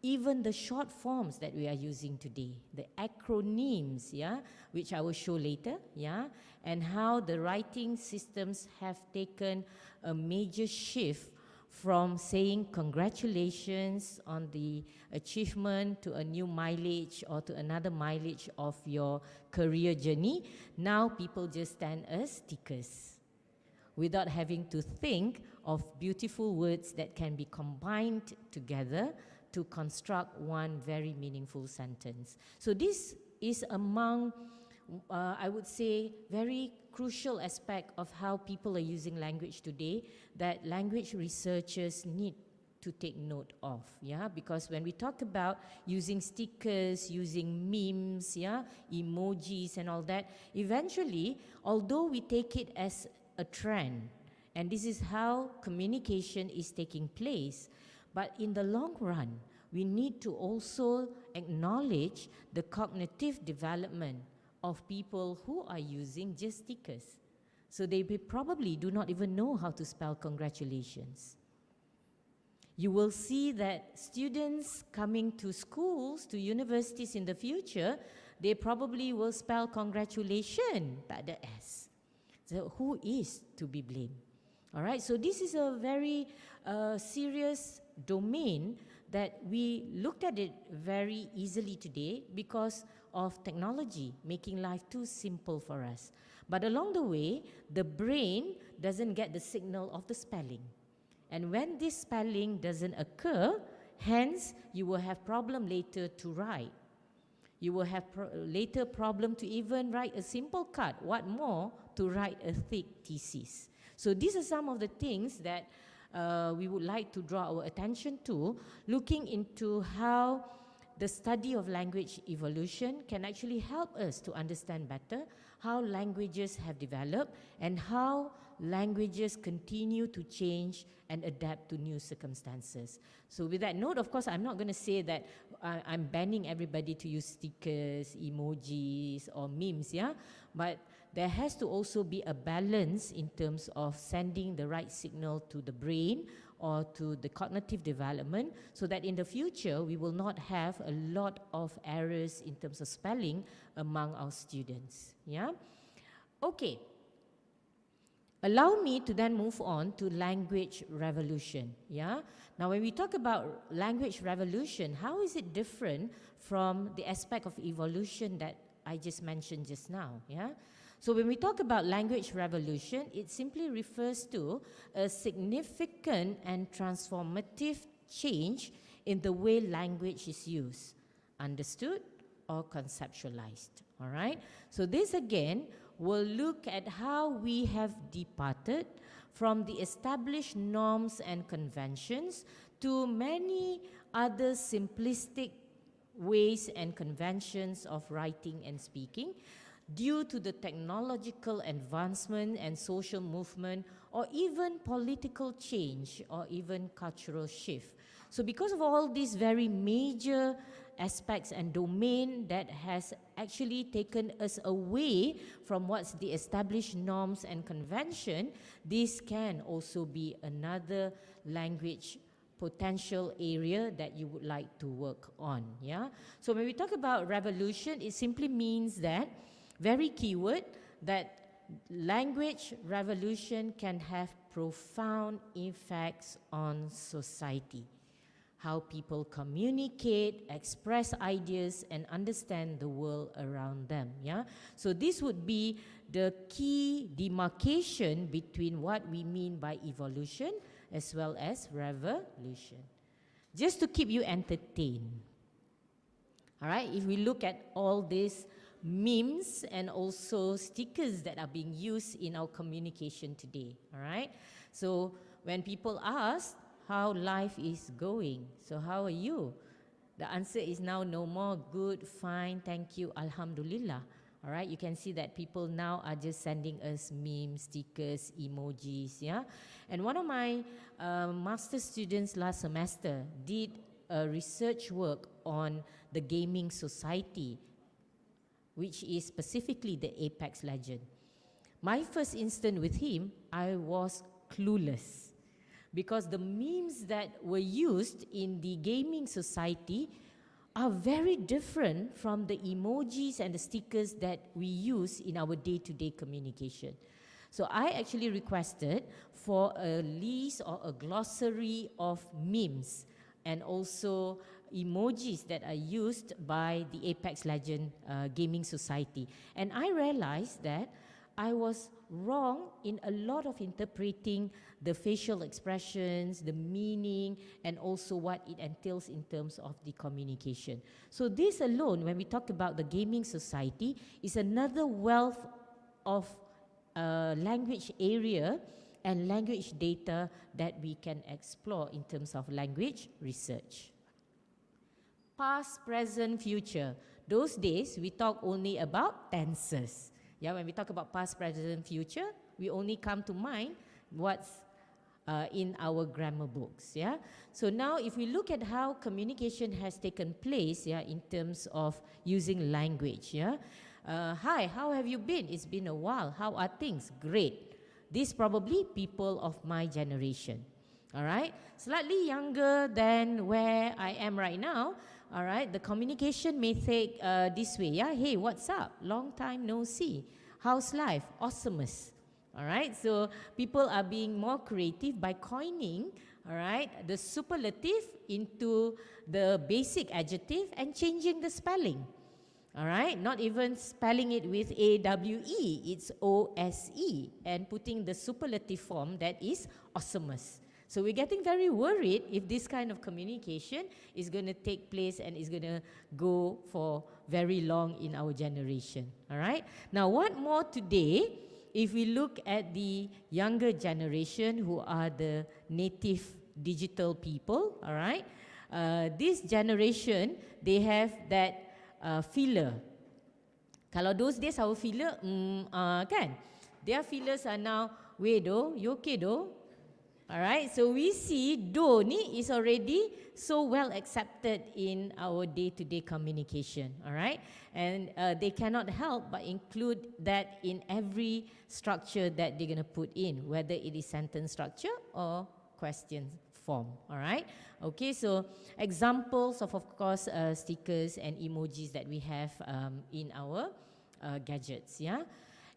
Even the short forms that we are using today, the acronyms, yeah, which I will show later, yeah, and how the writing systems have taken a major shift from saying congratulations on the achievement to a new mileage or to another mileage of your career journey. Now people just send us stickers without having to think of beautiful words that can be combined together to construct one very meaningful sentence. So this is among, I would say, very crucial aspect of how people are using language today that language researchers need to take note of, yeah? Because when we talk about using stickers, using memes, yeah, emojis and all that, eventually, although we take it as a trend, and this is how communication is taking place, but in the long run, we need to also acknowledge the cognitive development of people who are using just stickers. So they probably do not even know how to spell congratulations. You will see that students coming to schools, to universities in the future, they probably will spell congratulation, tak ada S. So who is to be blamed? All right, so this is a very serious domain that we looked at it very easily today because of technology making life too simple for us. But along the way, the brain doesn't get the signal of the spelling. And when this spelling doesn't occur, hence you will have problem later to write. You will have later problem to even write a simple card, what more to write a thick thesis. So these are some of the things that we would like to draw our attention to, looking into how the study of language evolution can actually help us to understand better how languages have developed and how languages continue to change and adapt to new circumstances. So with that note, of course, I'm not going to say that I'm banning everybody to use stickers, emojis, or memes, yeah? But there has to also be a balance in terms of sending the right signal to the brain or to the cognitive development so that in the future we will not have a lot of errors in terms of spelling among our students. Yeah? Okay. Allow me to then move on to language revolution. Yeah? Now when we talk about language revolution, how is it different from the aspect of evolution that I just mentioned just now? Yeah? So when we talk about language revolution, it simply refers to a significant and transformative change in the way language is used, understood or conceptualized, all right? So this again will look at how we have departed from the established norms and conventions to many other simplistic ways and conventions of writing and speaking due to the technological advancement and social movement, or even political change, or even cultural shift. So because of all these very major aspects and domain that has actually taken us away from what's the established norms and convention, this can also be another language potential area that you would like to work on. Yeah. So when we talk about revolution, it simply means that very keyword that language revolution can have profound effects on society. How people communicate, express ideas, and understand the world around them. Yeah? So this would be the key demarcation between what we mean by evolution as well as revolution. Just to keep you entertained. All right, if we look at all these memes and also stickers that are being used in our communication today. All right, so when people ask how life is going, so how are you? The answer is now no more good, fine, thank you, alhamdulillah. All right, you can see that people now are just sending us memes, stickers, emojis, yeah. And one of my master students last semester did a research work on the gaming society, which is specifically the Apex Legend. My first instant with him, I was clueless, because the memes that were used in the gaming society are very different from the emojis and the stickers that we use in our day-to-day communication. So I actually requested for a list or a glossary of memes and also emojis that are used by the Apex Legend Gaming Society. And I realized that I was wrong in a lot of interpreting the facial expressions, the meaning, and also what it entails in terms of the communication. So this alone, when we talk about the gaming society, is another wealth of language area and language data that we can explore in terms of language research. Past, present, future. Those days, we talk only about tenses. Yeah, when we talk about past, present, future, we only come to mind what's in our grammar books. Yeah. So now, if we look at how communication has taken place, yeah, in terms of using language, yeah. Hi, how have you been? It's been a while. How are things? Great. These probably people of my generation. All right, slightly younger than where I am right now. All right, the communication may take this way. Yeah, hey, what's up? Long time no see. How's life? Awesomeness. All right, so people are being more creative by coining, all right, the superlative into the basic adjective and changing the spelling. All right, not even spelling it with A-W-E, it's O-S-E, and putting the superlative form that is awesomeness. So we're getting very worried if this kind of communication is going to take place and is going to go for very long in our generation. All right. Now, what more today, if we look at the younger generation who are the native digital people, all right, this generation, they have that filler. Kalau those days our filler, kan? Their fillers are now, wait though, you okay though? Alright, so we see do ni is already so well accepted in our day-to-day communication. Alright, and they cannot help but include that in every structure that they're going to put in, whether it is sentence structure or question form. Alright, okay, so examples of course, stickers and emojis that we have in our gadgets, yeah.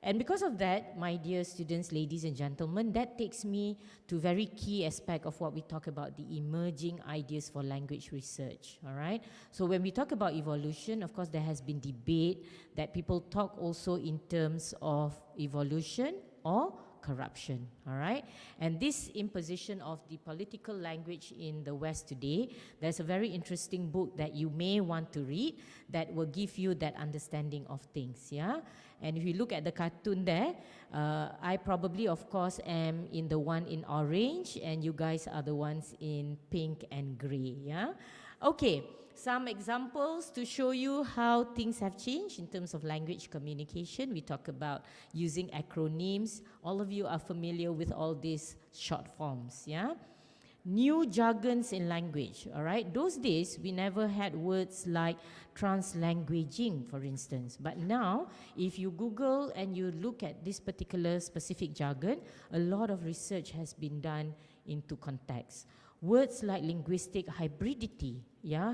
And because of that, my dear students, ladies and gentlemen, that takes me to very key aspect of what we talk about, the emerging ideas for language research, all right? So when we talk about evolution, of course, there has been debate that people talk also in terms of evolution or corruption, all right? And this imposition of the political language in the West today, there's a very interesting book that you may want to read that will give you that understanding of things, yeah? And if you look at the cartoon there, I probably, of course, am in the one in orange, and you guys are the ones in pink and gray, yeah? Okay, some examples to show you how things have changed in terms of language communication. We talk about using acronyms. All of you are familiar with all these short forms, yeah? New jargons in language, all right? Those days, we never had words like translanguaging, for instance. But now, if you Google and you look at this particular specific jargon, a lot of research has been done into context. Words like linguistic hybridity, yeah,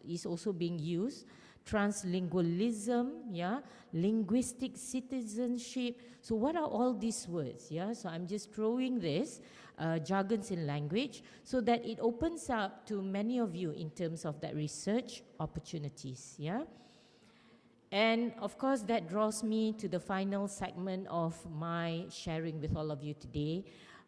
is also being used. Translingualism, yeah, linguistic citizenship. So what are all these words, yeah? So I'm just throwing this jargons in language so that it opens up to many of you in terms of that research opportunities, yeah? And of course, that draws me to the final segment of my sharing with all of you today,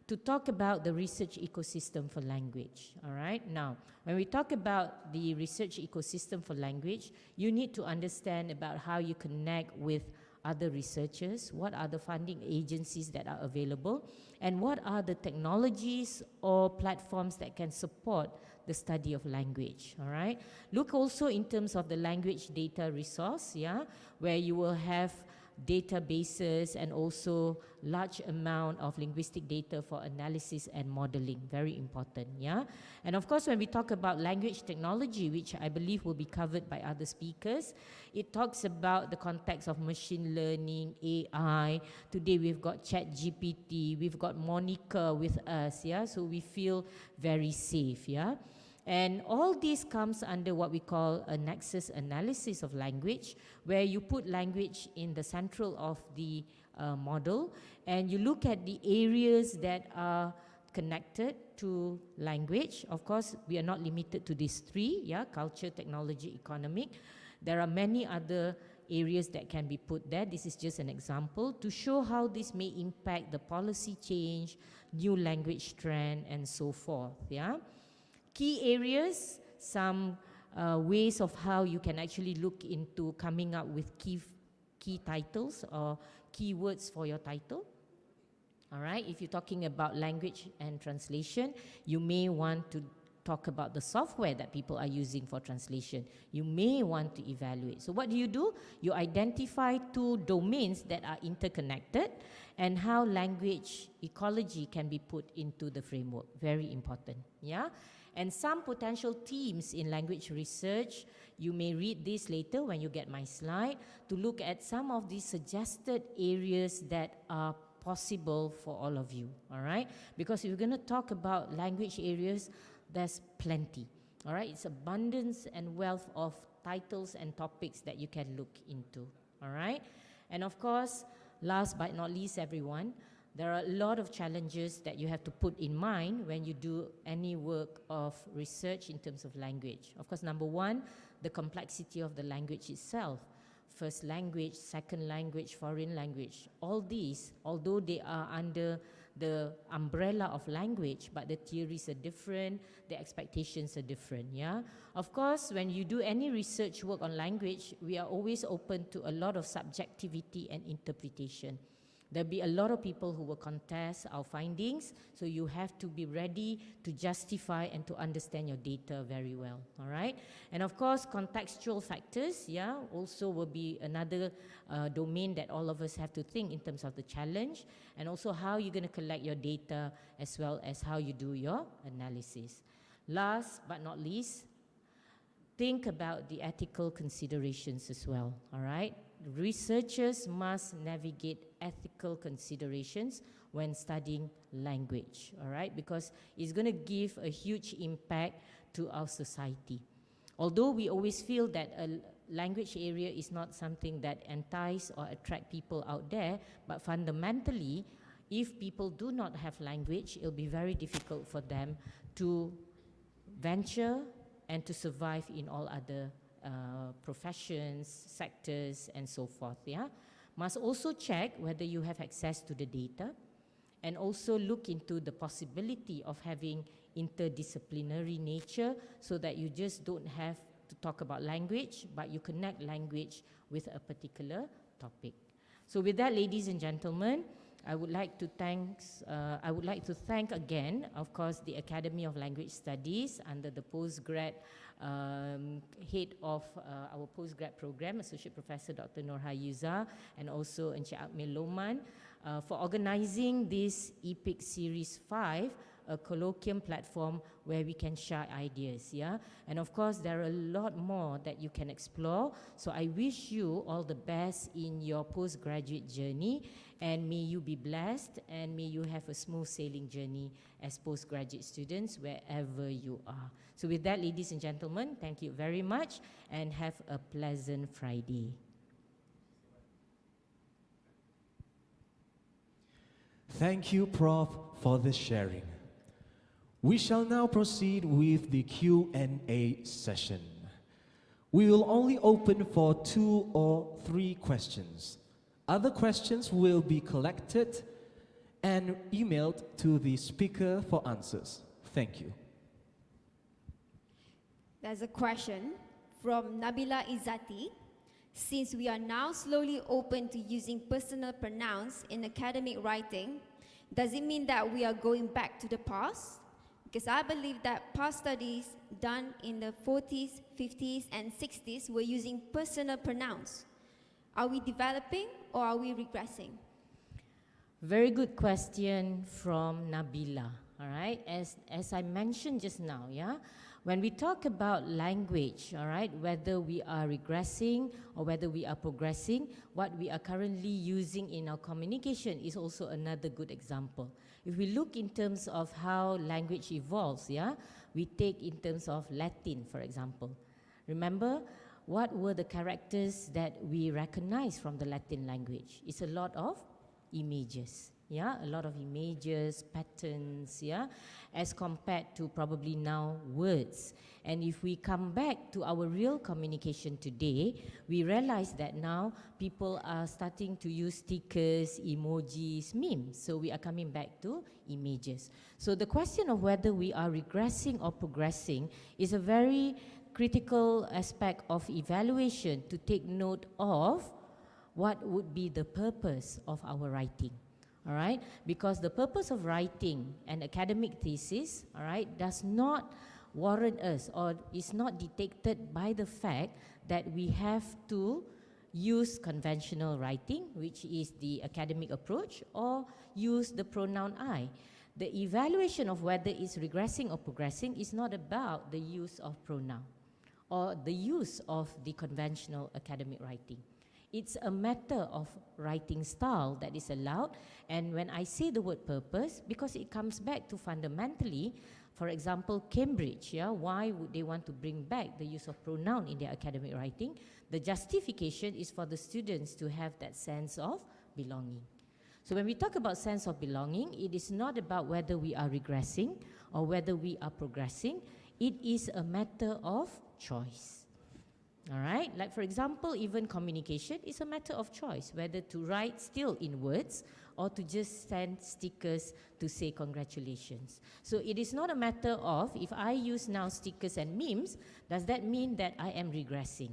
to talk about the research ecosystem for language, all right? Now, when we talk about the research ecosystem for language, you need to understand about how you connect with other researchers, what are the funding agencies that are available, and what are the technologies or platforms that can support the study of language, all right? Look also in terms of the language data resource, yeah, where you will have databases and also large amount of linguistic data for analysis and modeling, very important, yeah? And of course, when we talk about language technology, which I believe will be covered by other speakers, it talks about the context of machine learning, AI. Today we've got ChatGPT, we've got Monica with us, yeah? So we feel very safe, yeah? And all this comes under what we call a nexus analysis of language, where you put language in the central of the model, and you look at the areas that are connected to language. Of course, we are not limited to these three, yeah, culture, technology, economic. There are many other areas that can be put there. This is just an example to show how this may impact the policy change, new language trend, and so forth, yeah. Key areas, some ways of how you can actually look into coming up with key titles or keywords for your title. All right, if you're talking about language and translation, you may want to talk about the software that people are using for translation. You may want to evaluate. So what do? You identify two domains that are interconnected and how language ecology can be put into the framework. Very important, yeah? And some potential themes in language research, you may read this later when you get my slide, to look at some of the suggested areas that are possible for all of you, all right? Because if you're going to talk about language areas, there's plenty, all right? It's abundance and wealth of titles and topics that you can look into, all right? And of course, last but not least, everyone, there are a lot of challenges that you have to put in mind when you do any work of research in terms of language. Of course, number one, the complexity of the language itself. First language, second language, foreign language. All these, although they are under the umbrella of language, but the theories are different, the expectations are different, yeah? Of course, when you do any research work on language, we are always open to a lot of subjectivity and interpretation. There'll be a lot of people who will contest our findings, so you have to be ready to justify and to understand your data very well, all right? And of course, contextual factors, yeah, also will be another domain that all of us have to think in terms of the challenge, and also how you're going to collect your data as well as how you do your analysis. Last but not least, think about the ethical considerations as well, all right? Researchers must navigate ethical considerations when studying language, all right? Because it's going to give a huge impact to our society. Although we always feel that a language area is not something that entice or attract people out there, but fundamentally, if people do not have language, it'll be very difficult for them to venture and to survive in all other professions, sectors, and so forth, yeah? Must also check whether you have access to the data, and also look into the possibility of having interdisciplinary nature, so that you just don't have to talk about language, but you connect language with a particular topic. So with that, ladies and gentlemen, I would like to thank again, of course, the Academy of Language Studies under the postgrad head of our postgrad program, Associate Professor Dr. Nur Hayuza, and also Encik Akmil Loman for organizing this EPIC Series 5, a colloquium platform where we can share ideas, yeah? And of course, there are a lot more that you can explore. So I wish you all the best in your postgraduate journey, and may you be blessed, and may you have a smooth sailing journey as postgraduate students wherever you are. So with that, ladies and gentlemen, thank you very much, and have a pleasant Friday. Thank you, Prof, for the sharing. We shall now proceed with the Q&A session. We will only open for 2 or 3 questions. Other questions will be collected and emailed to the speaker for answers. Thank you. There's a question from Nabila Izzati. Since we are now slowly open to using personal pronouns in academic writing, does it mean that we are going back to the past? Because I believe that past studies done in the 40s, 50s, and 60s were using personal pronouns. Are we developing or are we regressing? Very good question from Nabila, all right? As I mentioned just now, yeah? When we talk about language, all right, whether we are regressing or whether we are progressing, what we are currently using in our communication is also another good example. If we look in terms of how language evolves, yeah, we take in terms of Latin, for example. Remember, what were the characters that we recognize from the Latin language? It's a lot of images, yeah, a lot of images, patterns, yeah, as compared to probably now words. And if we come back to our real communication today, we realize that now people are starting to use stickers, emojis, memes. So we are coming back to images. So the question of whether we are regressing or progressing is a very critical aspect of evaluation to take note of what would be the purpose of our writing. All right, because the purpose of writing an academic thesis, all right, does not warrant us or is not dictated by the fact that we have to use conventional writing, which is the academic approach, or use the pronoun I. The evaluation of whether it's regressing or progressing is not about the use of pronoun or the use of the conventional academic writing. It's a matter of writing style that is allowed. And when I say the word purpose, because it comes back to fundamentally, for example, Cambridge, yeah, why would they want to bring back the use of pronoun in their academic writing? The justification is for the students to have that sense of belonging. So when we talk about sense of belonging, it is not about whether we are regressing or whether we are progressing. It is a matter of choice. All right, like for example, even communication is a matter of choice, whether to write still in words or to just send stickers to say congratulations. So it is not a matter of, if I use now stickers and memes, does that mean that I am regressing?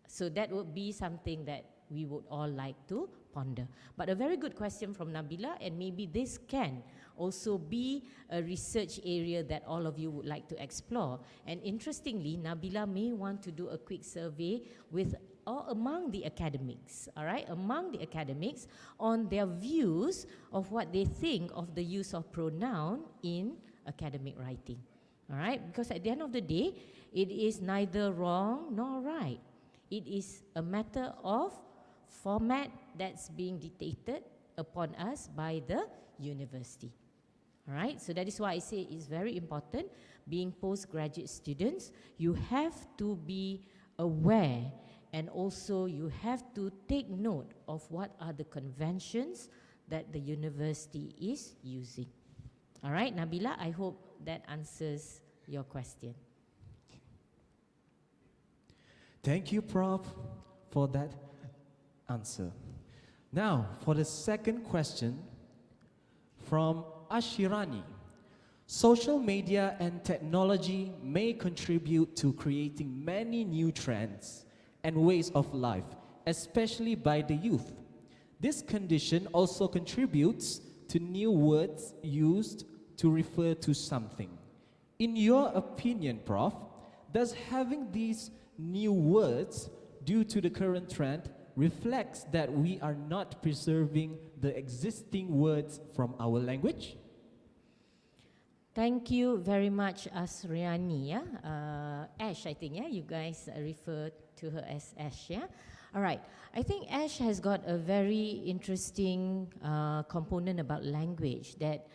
So that would be something that we would all like to ponder. But a very good question from Nabila, and maybe this can also be a research area that all of you would like to explore. And interestingly, Nabila may want to do a quick survey with or among the academics, all right, among the academics on their views of what they think of the use of pronoun in academic writing, all right? Because at the end of the day, it is neither wrong nor right. It is a matter of format that's being dictated upon us by the university. All right, so that is why I say it's very important, being postgraduate students, you have to be aware and also you have to take note of what are the conventions that the university is using. All right, Nabila, I hope that answers your question. Thank you, Prof, for that answer. Now, for the second question from Ashirani. Social media and technology may contribute to creating many new trends and ways of life, especially by the youth. This condition also contributes to new words used to refer to something. In your opinion, Prof, does having these new words due to the current trend reflects that we are not preserving the existing words from our language? Thank you very much, Asriani. Yeah? Ash, I think, yeah? You guys refer to her as Ash, yeah? All right. I think Ash has got a very interesting component about language that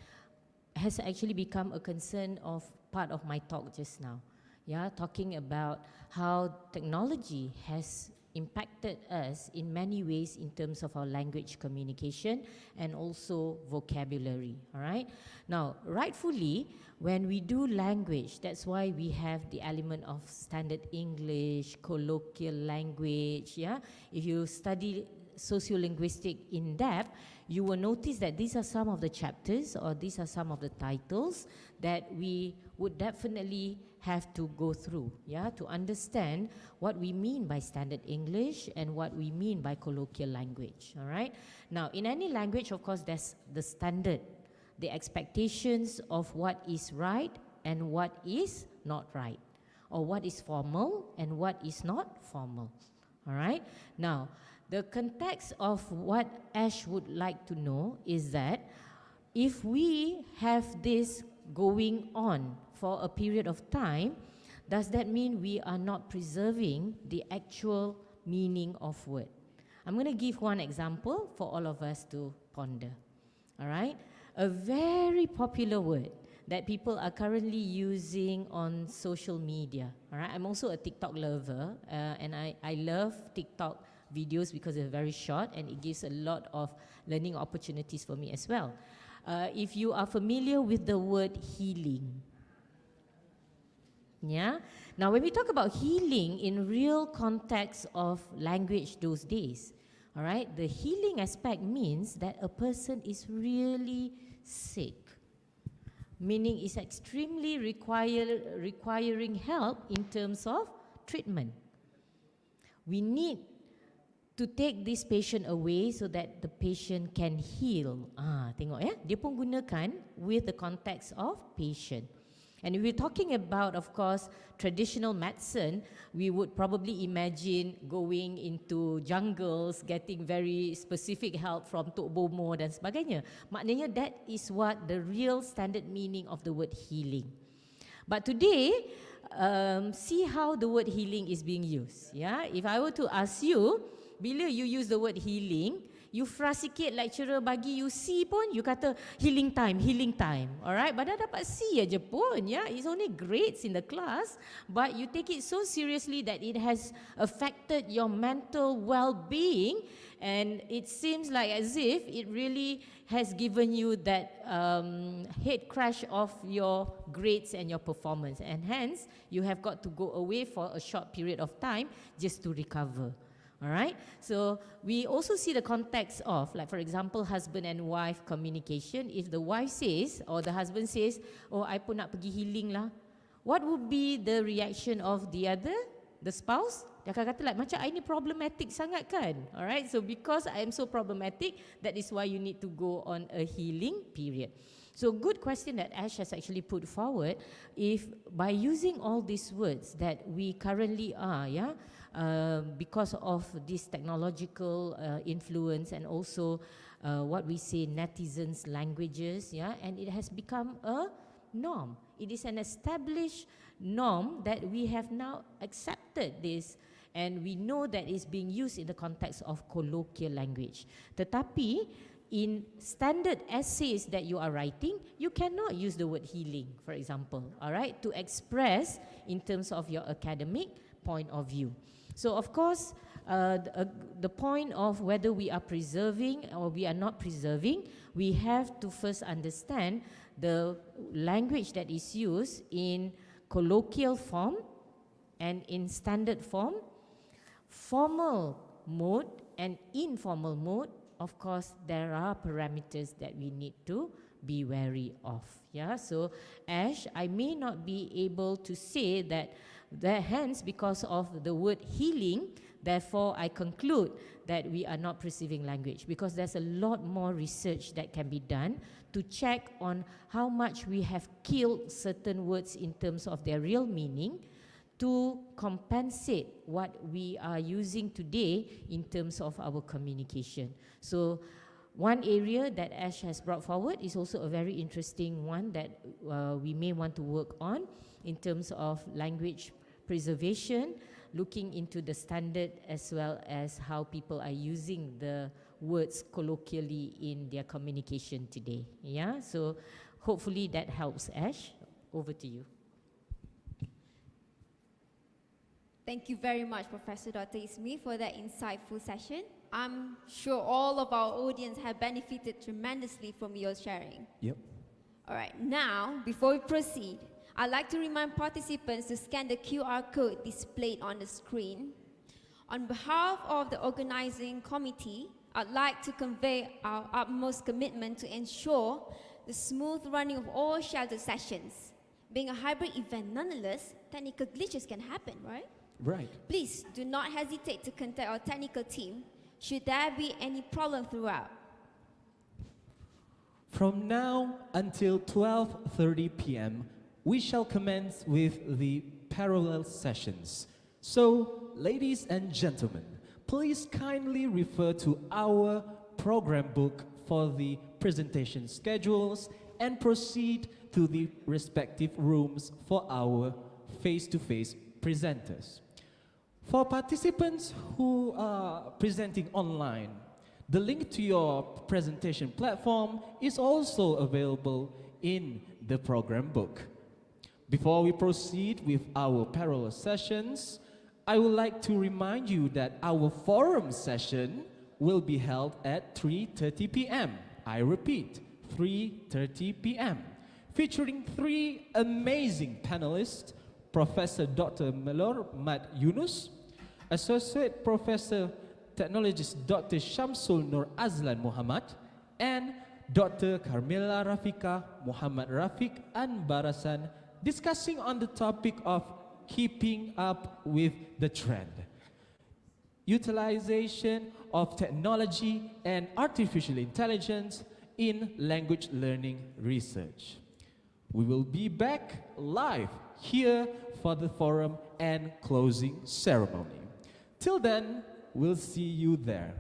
has actually become a concern of part of my talk just now. Yeah, talking about how technology has impacted us in many ways in terms of our language communication and also vocabulary, all right? Now, rightfully, when we do language, that's why we have the element of standard English, colloquial language, yeah? If you study sociolinguistic in depth, you will notice that these are some of the chapters or these are some of the titles that we would definitely have to go through, yeah, to understand what we mean by standard English and what we mean by colloquial language, all right? Now, in any language, of course, there's the standard, the expectations of what is right and what is not right, or what is formal and what is not formal, all right? Now, the context of what Ash would like to know is that if we have this going on for a period of time, does that mean we are not preserving the actual meaning of word? I'm going to give one example for all of us to ponder. All right? A very popular word that people are currently using on social media. All right? I'm also a TikTok lover, and I love TikTok videos because they're very short and it gives a lot of learning opportunities for me as well. If you are familiar with the word healing, yeah? Now, when we talk about healing in real context of language those days, all right, the healing aspect means that a person is really sick, meaning it's extremely requiring help in terms of treatment. We need to take this patient away so that the patient can heal. Tengok ya, dia pun gunakan with the context of patient. And if we're talking about, of course, traditional medicine, we would probably imagine going into jungles, getting very specific help from Tok Bomo dan sebagainya. Maknanya that is what the real standard meaning of the word healing. But today, see how the word healing is being used. Yeah? If I were to ask you, bila you use the word healing, you frust sikit lecturer bagi you C pun, you kata healing time, alright? Padahal dapat C aja pun, yeah? It's only grades in the class, but you take it so seriously that it has affected your mental well-being, and it seems like as if it really has given you that head crash of your grades and your performance, and hence, you have got to go away for a short period of time just to recover. All right, so we also see the context of, like for example, husband and wife communication. If the wife says or the husband says, "Oh, I pun nak pergi healing lah," what would be the reaction of the spouse? Dia akan kata like, macam I ni problematic sangat kan? All right, so because I am so problematic, that is why you need to go on a healing period. So good question that Ash has actually put forward. If by using all these words that we currently are, yeah, because of this technological influence and also what we say netizens' languages, yeah, and it has become a norm. It is an established norm that we have now accepted this, and we know that it's being used in the context of colloquial language. Tetapi in standard essays that you are writing, you cannot use the word healing, for example, all right, to express in terms of your academic point of view. So of course, the point of whether we are preserving or we are not preserving, we have to first understand the language that is used in colloquial form and in standard form, formal mode and informal mode. Of course, there are parameters that we need to be wary of. Yeah, so Ash, I may not be able to say that hence because of the word healing, therefore I conclude that we are not perceiving language, because there's a lot more research that can be done to check on how much we have killed certain words in terms of their real meaning to compensate what we are using today in terms of our communication. So one area that Ash has brought forward is also a very interesting one that we may want to work on in terms of language preservation, looking into the standard as well as how people are using the words colloquially in their communication today. Yeah, so hopefully that helps. Ash, over to you. Thank you very much, Professor Dr. Ismi, for that insightful session. I'm sure all of our audience have benefited tremendously from your sharing. Yep. All right, now, before we proceed, I'd like to remind participants to scan the QR code displayed on the screen. On behalf of the organizing committee, I'd like to convey our utmost commitment to ensure the smooth running of all sheltered sessions. Being a hybrid event, nonetheless, technical glitches can happen, right? Right. Please do not hesitate to contact our technical team should there be any problem throughout. From now until 12:30 p.m., we shall commence with the parallel sessions. So, ladies and gentlemen, please kindly refer to our program book for the presentation schedules and proceed to the respective rooms for our face-to-face presenters. For participants who are presenting online, the link to your presentation platform is also available in the program book. Before we proceed with our parallel sessions, I would like to remind you that our forum session will be held at 3:30 p.m. I repeat, 3:30 p.m. featuring three amazing panelists: Professor Dr. Melor Mat Yunus, Associate Professor Technologist Dr. Shamsul Nur Azlan Muhammad, and Dr. Carmela Rafika Muhammad Rafiq Anbarasan, discussing on the topic of keeping up with the trend, utilization of technology and artificial intelligence in language learning research. We will be back live here for the forum and closing ceremony. Till then, we'll see you there.